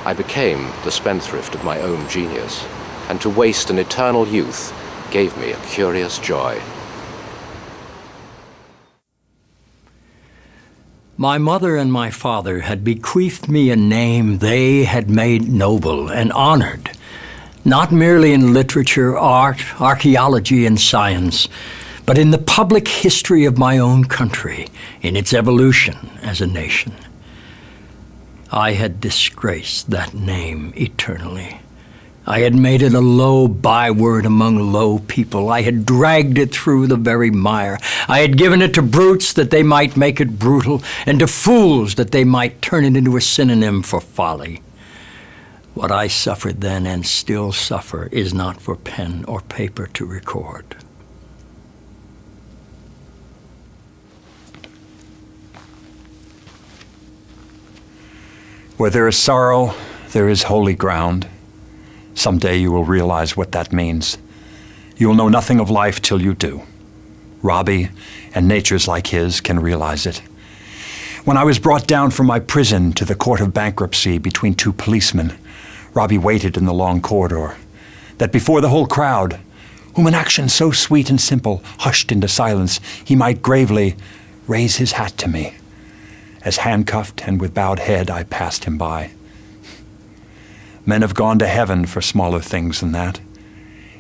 I became the spendthrift of my own genius, and to waste an eternal youth gave me a curious joy. My mother and my father had bequeathed me a name they had made noble and honored, not merely in literature, art, archaeology, and science, but in the public history of my own country, in its evolution as a nation. I had disgraced that name eternally. I had made it a low byword among low people. I had dragged it through the very mire. I had given it to brutes that they might make it brutal, and to fools that they might turn it into a synonym for folly. What I suffered then and still suffer is not for pen or paper to record. Where there is sorrow, there is holy ground. Someday you will realize what that means. You will know nothing of life till you do. Robbie and natures like his can realize it. When I was brought down from my prison to the court of bankruptcy between two policemen, Robbie waited in the long corridor, that before the whole crowd, whom an action so sweet and simple hushed into silence, he might gravely raise his hat to me. As handcuffed and with bowed head I passed him by. Men have gone to heaven for smaller things than that.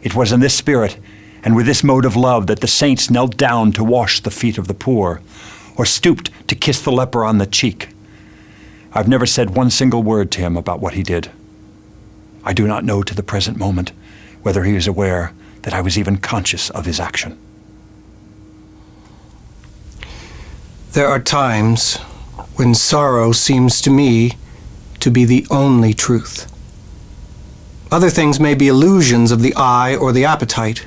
It was in this spirit and with this mode of love that the saints knelt down to wash the feet of the poor, or stooped to kiss the leper on the cheek. I've never said one single word to him about what he did. I do not know to the present moment whether he is aware that I was even conscious of his action. There are times when sorrow seems to me to be the only truth. Other things may be illusions of the eye or the appetite,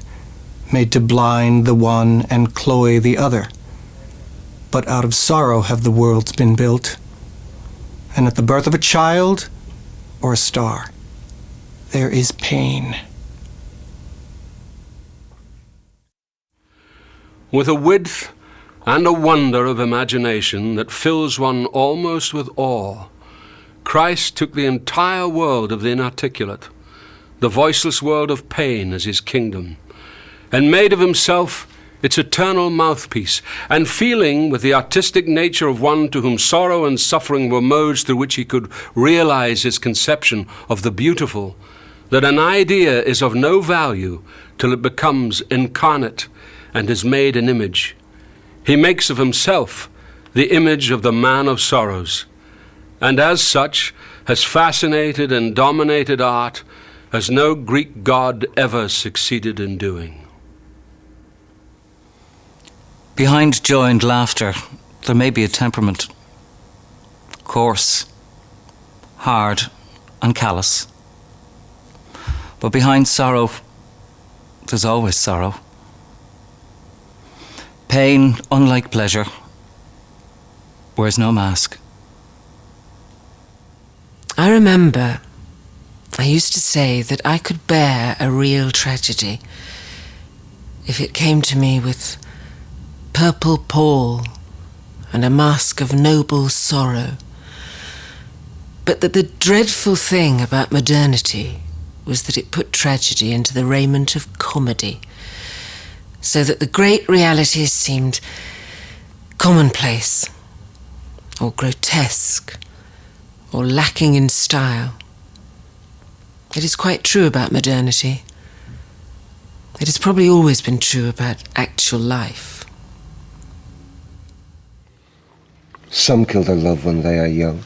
made to blind the one and cloy the other. But out of sorrow have the worlds been built, and at the birth of a child or a star, there is pain. With a width and a wonder of imagination that fills one almost with awe, Christ took the entire world of the inarticulate, the voiceless world of pain as his kingdom, and made of himself its eternal mouthpiece, and feeling with the artistic nature of one to whom sorrow and suffering were modes through which he could realize his conception of the beautiful, that an idea is of no value till it becomes incarnate and is made an image. He makes of himself the image of the man of sorrows, and as such has fascinated and dominated art as no Greek god ever succeeded in doing. Behind joy and laughter, there may be a temperament, coarse, hard, and callous. But behind sorrow, there's always sorrow. Pain, unlike pleasure, wears no mask. I remember I used to say that I could bear a real tragedy if it came to me with purple pall and a mask of noble sorrow. But that the dreadful thing about modernity was that it put tragedy into the raiment of comedy, so that the great realities seemed commonplace, or grotesque, or lacking in style. It is quite true about modernity. It has probably always been true about actual life. Some kill their love when they are young.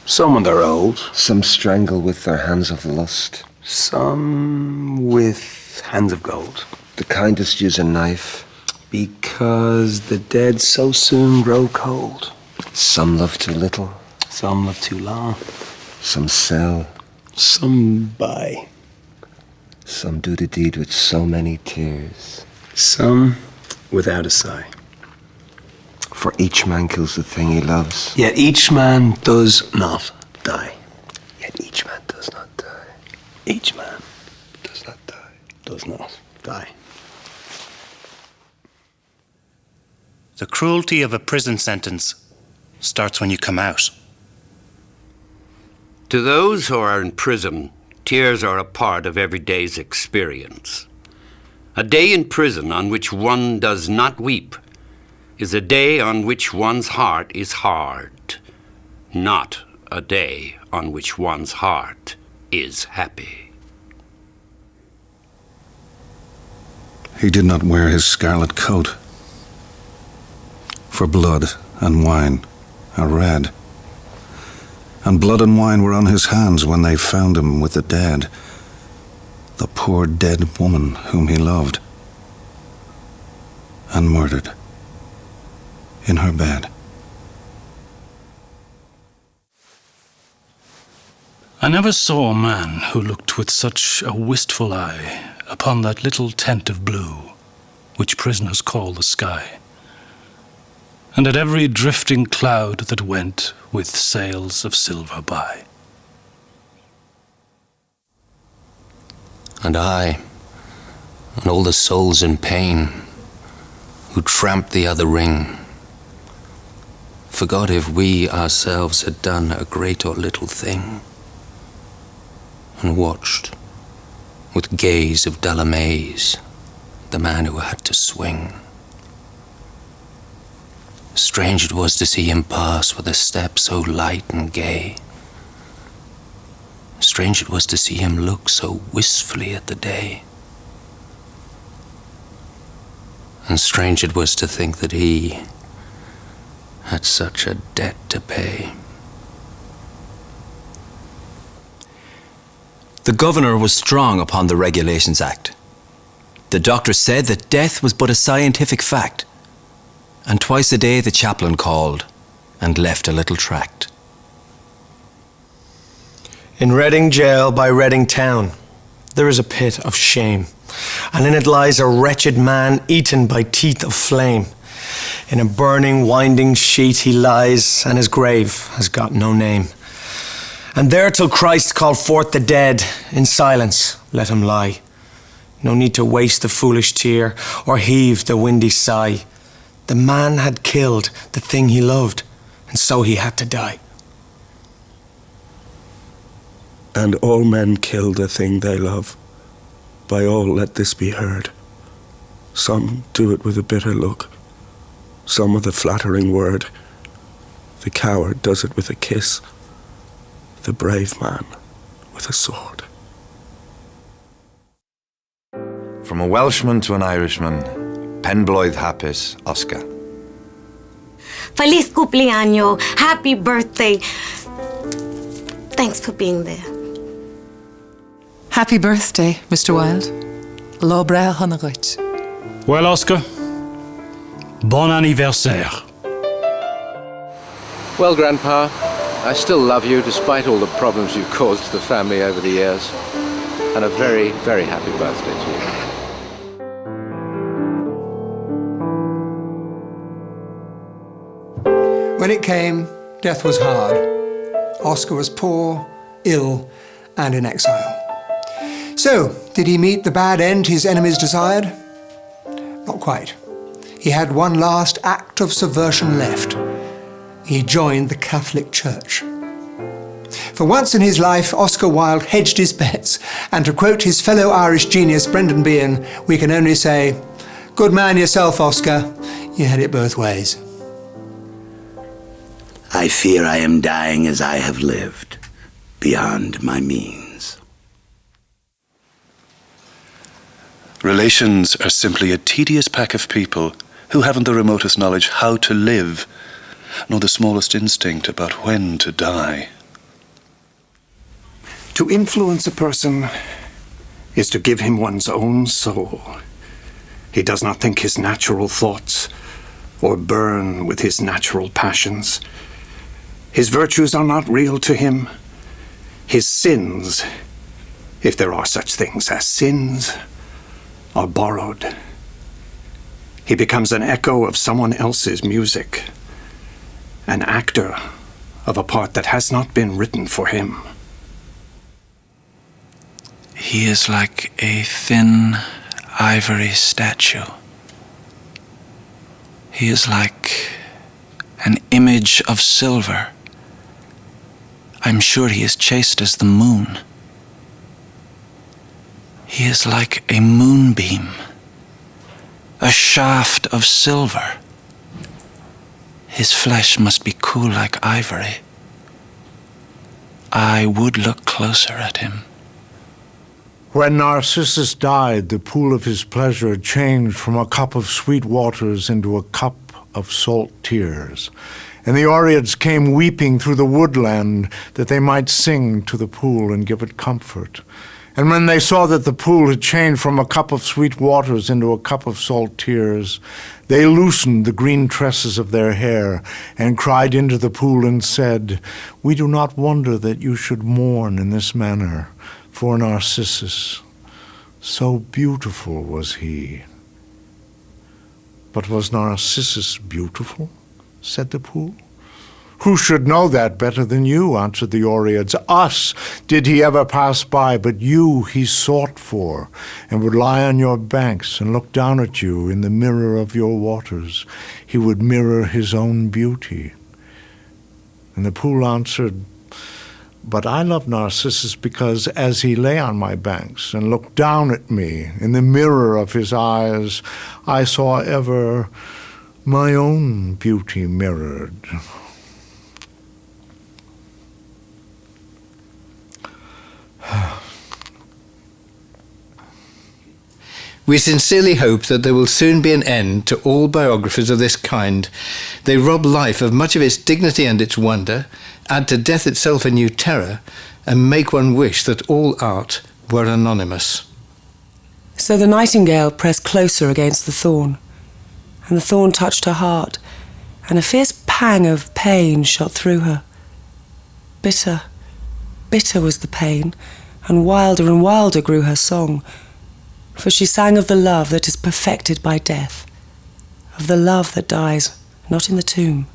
Some when they're old. Some strangle with their hands of lust. Some with hands of gold. The kindest use a knife. Because the dead so soon grow cold. Some love too little. Some love too long. Some sell. Some buy. Some do the deed with so many tears. Some without a sigh. For each man kills the thing he loves. Yet each man does not die. Yet each man does not die. Each man does not die. Does not die. The cruelty of a prison sentence starts when you come out. To those who are in prison, tears are a part of every day's experience. A day in prison on which one does not weep is a day on which one's heart is hard, not a day on which one's heart is happy. He did not wear his scarlet coat, for blood and wine are red. And blood and wine were on his hands when they found him with the dead, the poor dead woman whom he loved, and murdered in her bed. I never saw a man who looked with such a wistful eye upon that little tent of blue which prisoners call the sky, and at every drifting cloud that went with sails of silver by. And I, and all the souls in pain who tramped the other ring, forgot if we ourselves had done a great or little thing, and watched with gaze of dull amaze the man who had to swing. Strange it was to see him pass with a step so light and gay. Strange it was to see him look so wistfully at the day. And strange it was to think that he had such a debt to pay. The governor was strong upon the Regulations Act. The doctor said that death was but a scientific fact, and twice a day the chaplain called and left a little tract. In Reading Jail by Reading Town, there is a pit of shame, and in it lies a wretched man eaten by teeth of flame. In a burning, winding sheet he lies, and his grave has got no name. And there till Christ call forth the dead, in silence let him lie. No need to waste the foolish tear, or heave the windy sigh. The man had killed the thing he loved, and so he had to die. And all men kill the thing they love. By all let this be heard. Some do it with a bitter look, some with a flattering word. The coward does it with a kiss, the brave man with a sword. From a Welshman to an Irishman, Penblwydd hapus, Oscar. Feliz cumpleaños, happy birthday. Thanks for being there. Happy birthday, Mr. Wilde. Lobra Honorit. Well, Oscar, bon anniversaire. Well, Grandpa, I still love you despite all the problems you've caused to the family over the years. And a very, very happy birthday to you. When it came, death was hard. Oscar was poor, ill, and in exile. So, did he meet the bad end his enemies desired? Not quite. He had one last act of subversion left. He joined the Catholic Church. For once in his life, Oscar Wilde hedged his bets, and to quote his fellow Irish genius Brendan Byrne, we can only say, "Good man yourself, Oscar. You had it both ways." I fear I am dying as I have lived, beyond my means. Relations are simply a tedious pack of people who haven't the remotest knowledge how to live, nor the smallest instinct about when to die. To influence a person is to give him one's own soul. He does not think his natural thoughts or burn with his natural passions. His virtues are not real to him. His sins, if there are such things as sins, are borrowed. He becomes an echo of someone else's music, an actor of a part that has not been written for him. He is like a thin ivory statue. He is like an image of silver. I'm sure he is chaste as the moon. He is like a moonbeam, a shaft of silver. His flesh must be cool like ivory. I would look closer at him. When Narcissus died, the pool of his pleasure changed from a cup of sweet waters into a cup of salt tears. And the Oreads came weeping through the woodland that they might sing to the pool and give it comfort. And when they saw that the pool had changed from a cup of sweet waters into a cup of salt tears, they loosened the green tresses of their hair and cried into the pool and said, "We do not wonder that you should mourn in this manner for Narcissus. So beautiful was he." "But was Narcissus beautiful?" said the pool. "Who should know that better than you?" answered the Oreads. "Us did he ever pass by, but you he sought for, and would lie on your banks and look down at you in the mirror of your waters. He would mirror his own beauty." And the pool answered, "But I love Narcissus because as he lay on my banks and looked down at me in the mirror of his eyes, I saw ever my own beauty mirrored." We sincerely hope that there will soon be an end to all biographies of this kind. They rob life of much of its dignity and its wonder, add to death itself a new terror, and make one wish that all art were anonymous. So the nightingale pressed closer against the thorn, and the thorn touched her heart, and a fierce pang of pain shot through her. Bitter, bitter was the pain, and wilder grew her song, for she sang of the love that is perfected by death, of the love that dies not in the tomb.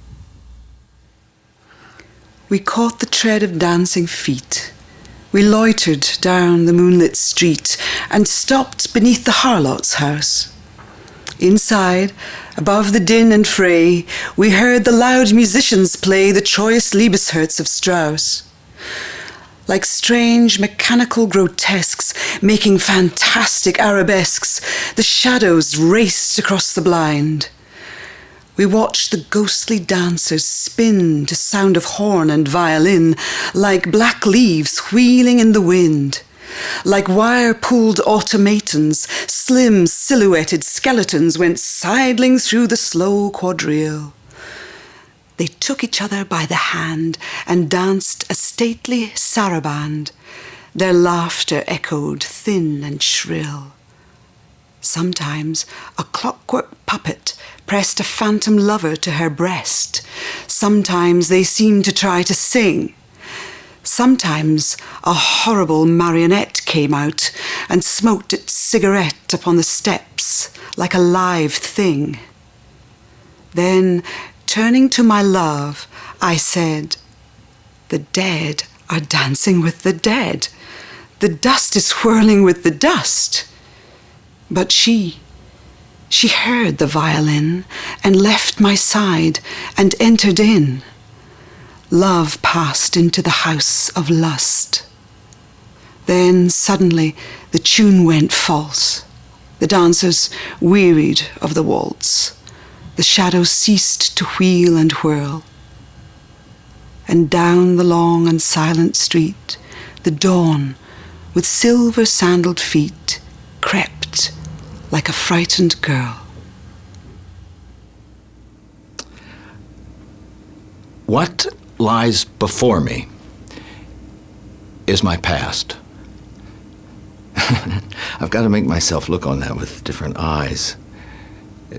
We caught the tread of dancing feet. We loitered down the moonlit street and stopped beneath the harlot's house. Inside, above the din and fray, we heard the loud musicians play the choice Liebesherz of Strauss. Like strange mechanical grotesques making fantastic arabesques, the shadows raced across the blind. We watched the ghostly dancers spin to sound of horn and violin, like black leaves wheeling in the wind. Like wire-pulled automatons, slim silhouetted skeletons went sidling through the slow quadrille. They took each other by the hand and danced a stately saraband. Their laughter echoed thin and shrill. Sometimes a clockwork puppet pressed a phantom lover to her breast. Sometimes they seemed to try to sing. Sometimes a horrible marionette came out and smoked its cigarette upon the steps like a live thing. Then, turning to my love, I said, "The dead are dancing with the dead. The dust is whirling with the dust." But she heard the violin and left my side and entered in. Love passed into the house of lust. Then suddenly the tune went false. The dancers wearied of the waltz. The shadows ceased to wheel and whirl. And down the long and silent street, the dawn, with silver-sandaled feet, crept like a frightened girl. What lies before me? is my past. I've got to make myself look on that with different eyes.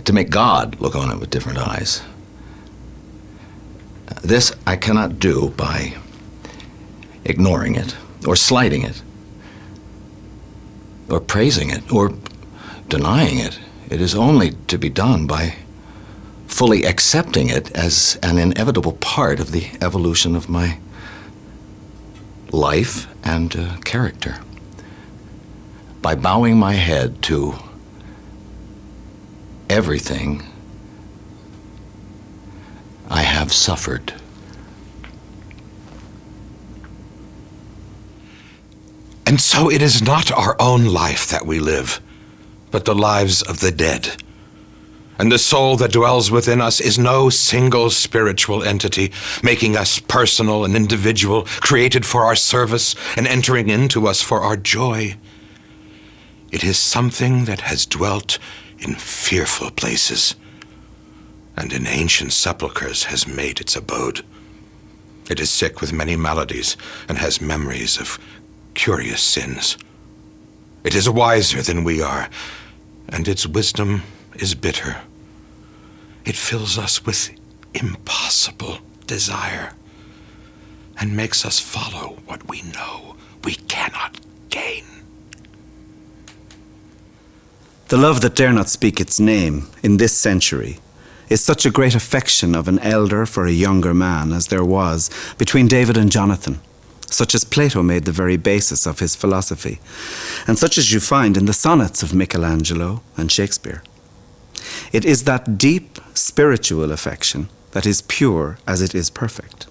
To make God look on it with different eyes. This I cannot do by ignoring it, or slighting it, or praising it, or denying it. It is only to be done by fully accepting it as an inevitable part of the evolution of my life and character. By bowing my head to everything I have suffered. And so it is not our own life that we live, but the lives of the dead. And the soul that dwells within us is no single spiritual entity, making us personal and individual, created for our service and entering into us for our joy. It is something that has dwelt in fearful places, and in ancient sepulchres has made its abode. It is sick with many maladies, and has memories of curious sins. It is wiser than we are, and its wisdom is bitter. It fills us with impossible desire, and makes us follow what we know we cannot gain. The love that dare not speak its name in this century is such a great affection of an elder for a younger man as there was between David and Jonathan, such as Plato made the very basis of his philosophy, and such as you find in the sonnets of Michelangelo and Shakespeare. It is that deep spiritual affection that is pure as it is perfect.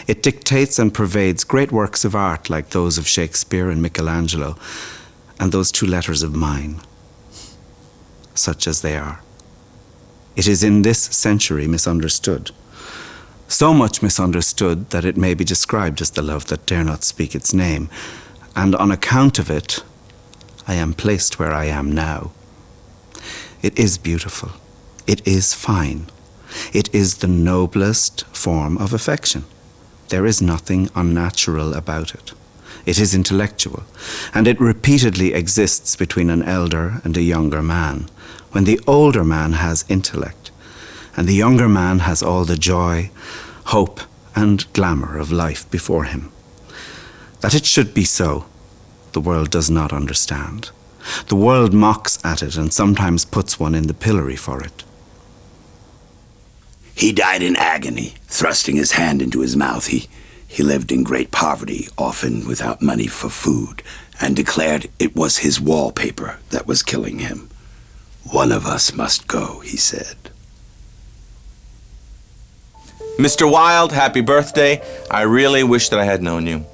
It dictates and pervades great works of art like those of Shakespeare and Michelangelo, and those two letters of mine, such as they are. It is in this century misunderstood. So much misunderstood that it may be described as the love that dare not speak its name, and on account of it, I am placed where I am now. It is beautiful. It is fine. It is the noblest form of affection. There is nothing unnatural about it. It is intellectual, and it repeatedly exists between an elder and a younger man, when the older man has intellect, and the younger man has all the joy, hope, and glamour of life before him. That it should be so, the world does not understand. The world mocks at it and sometimes puts one in the pillory for it. He died in agony, thrusting his hand into his mouth. He lived in great poverty, often without money for food, and declared it was his wallpaper that was killing him. One of us must go, he said. Mr. Wilde, happy birthday. I really wish that I had known you.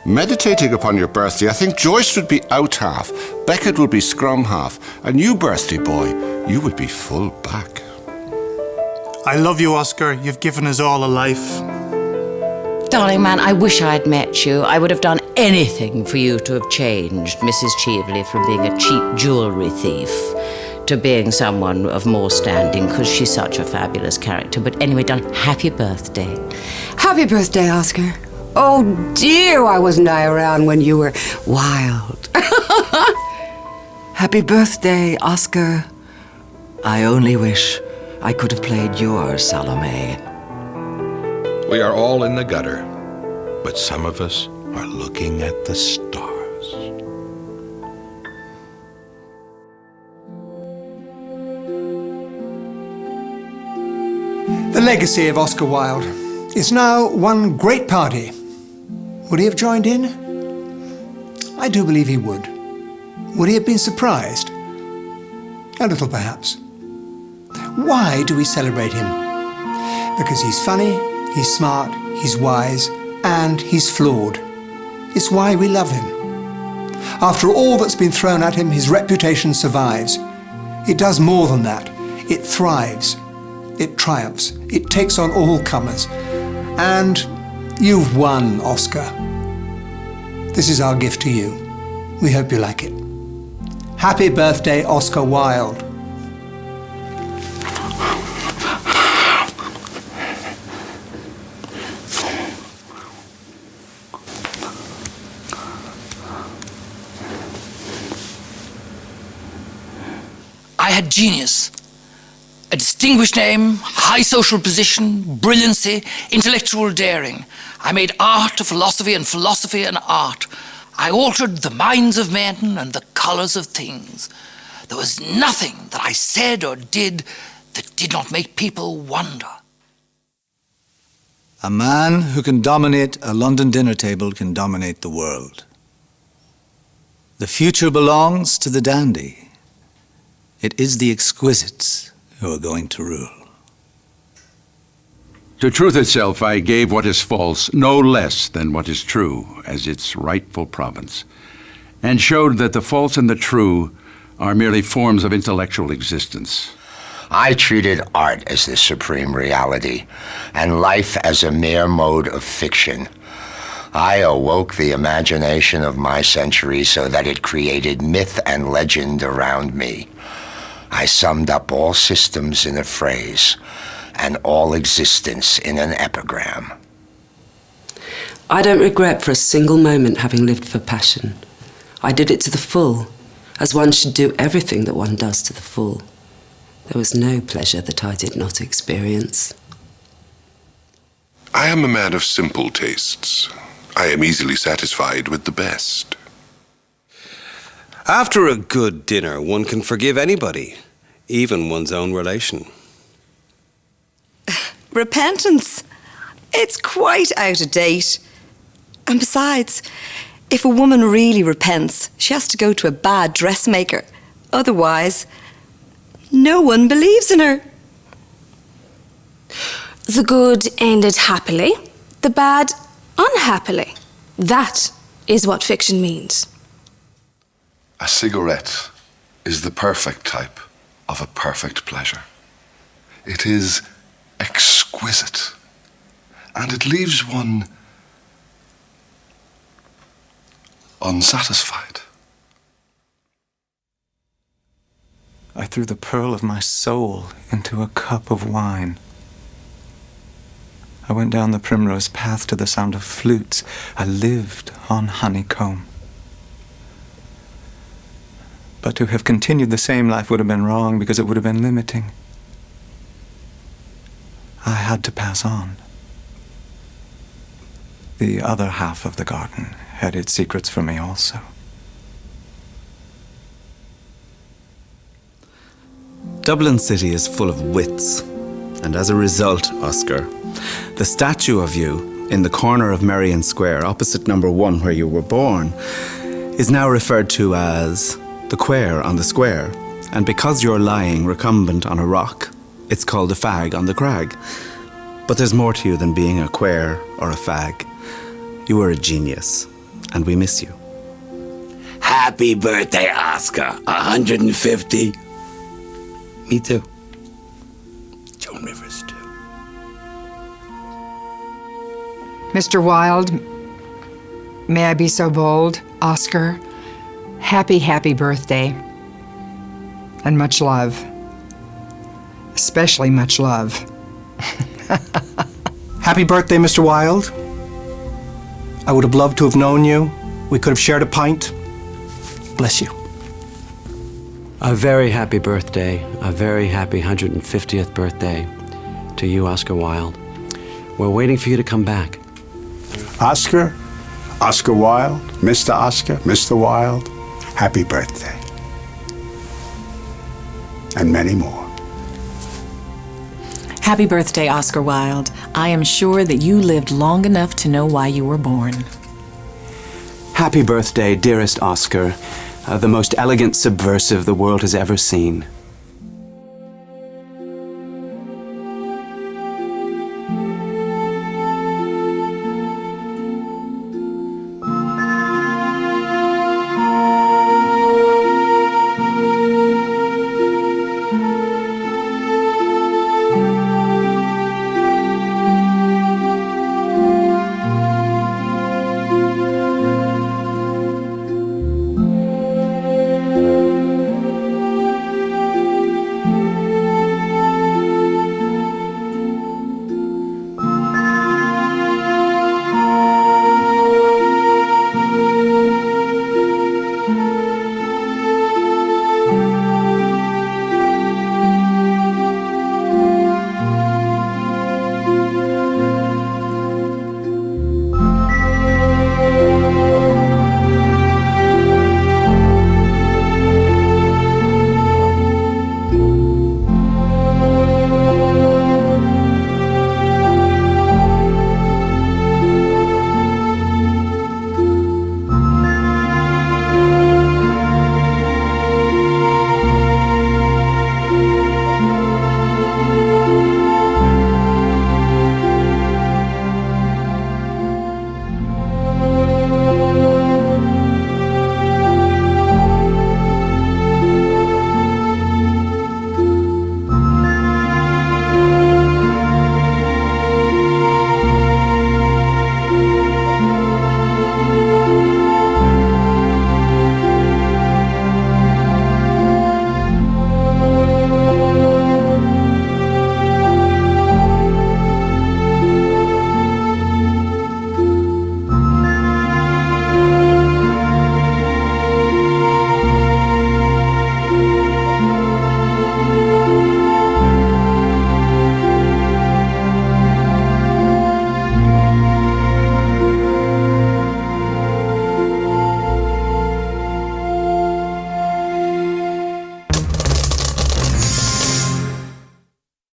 Meditating upon your birthday, I think Joyce would be out half, Beckett would be scrum half, and you, birthday boy, you would be full back. I love you, Oscar. You've given us all a life. Darling man, I wish I'd met you. I would have done anything for you to have changed Mrs. Cheveley from being a cheap jewellery thief to being someone of more standing, because she's such a fabulous character. But anyway, darling, happy birthday. Happy birthday, Oscar. Oh dear, why wasn't I around when you were wild? Happy birthday, Oscar. I only wish I could have played your Salome. We are all in the gutter, but some of us are looking at the stars. The legacy of Oscar Wilde is now one great party. Would he have joined in? I do believe he would. Would he have been surprised? A little, perhaps. Why do we celebrate him? Because he's funny, he's smart, he's wise, and he's flawed. It's why we love him. After all that's been thrown at him, his reputation survives. It does more than that. It thrives. It triumphs. It takes on all comers. And you've won, Oscar. This is our gift to you. We hope you like it. Happy birthday, Oscar Wilde. had genius. A distinguished name, high social position, brilliancy, intellectual daring. I made art of philosophy and philosophy an art. I altered the minds of men and the colours of things. There was nothing that I said or did that did not make people wonder. A man who can dominate a London dinner table can dominate the world. The future belongs to the dandy. It is the exquisites who are going to rule. To truth itself I gave what is false no less than what is true as its rightful province, and showed that the false and the true are merely forms of intellectual existence. I treated art as the supreme reality, and life as a mere mode of fiction. I awoke the imagination of my century so that it created myth and legend around me. I summed up all systems in a phrase, and all existence in an epigram. I don't regret for a single moment having lived for passion. I did it to the full, as one should do everything that one does to the full. There was no pleasure that I did not experience. I am a man of simple tastes. I am easily satisfied with the best. After a good dinner, one can forgive anybody, even one's own relation. Repentance. It's quite out of date. And besides, if a woman really repents, she has to go to a bad dressmaker. Otherwise, no one believes in her. The good ended happily, the bad unhappily. That is what fiction means. A cigarette is the perfect type of a perfect pleasure. It is exquisite, and it leaves one unsatisfied. I threw the pearl of my soul into a cup of wine. I went down the primrose path to the sound of flutes. I lived on honeycomb. But to have continued the same life would have been wrong because it would have been limiting. I had to pass on. The other half of the garden had its secrets for me also. Dublin City is full of wits, and as a result, Oscar, the statue of you in the corner of Merrion Square, opposite number 1 where you were born, is now referred to as the Quare on the Square, and because you're lying recumbent on a rock, it's called a fag on the crag. But there's more to you than being a quare or a fag. You are a genius, and we miss you. Happy birthday, Oscar. 150. Me too. Joan Rivers too. Mr. Wilde, may I be so bold? Oscar, happy birthday. And much love. Especially much love. Happy birthday, Mr. Wilde. I would have loved to have known you. We could have shared a pint. Bless you. A very happy birthday, a very happy 150th birthday to you, Oscar Wilde. We're waiting for you to come back. Oscar Wilde, Mr. Wilde, happy birthday. And many more. Happy birthday, Oscar Wilde. I am sure that you lived long enough to know why you were born. Happy birthday, dearest Oscar, the most elegant subversive the world has ever seen.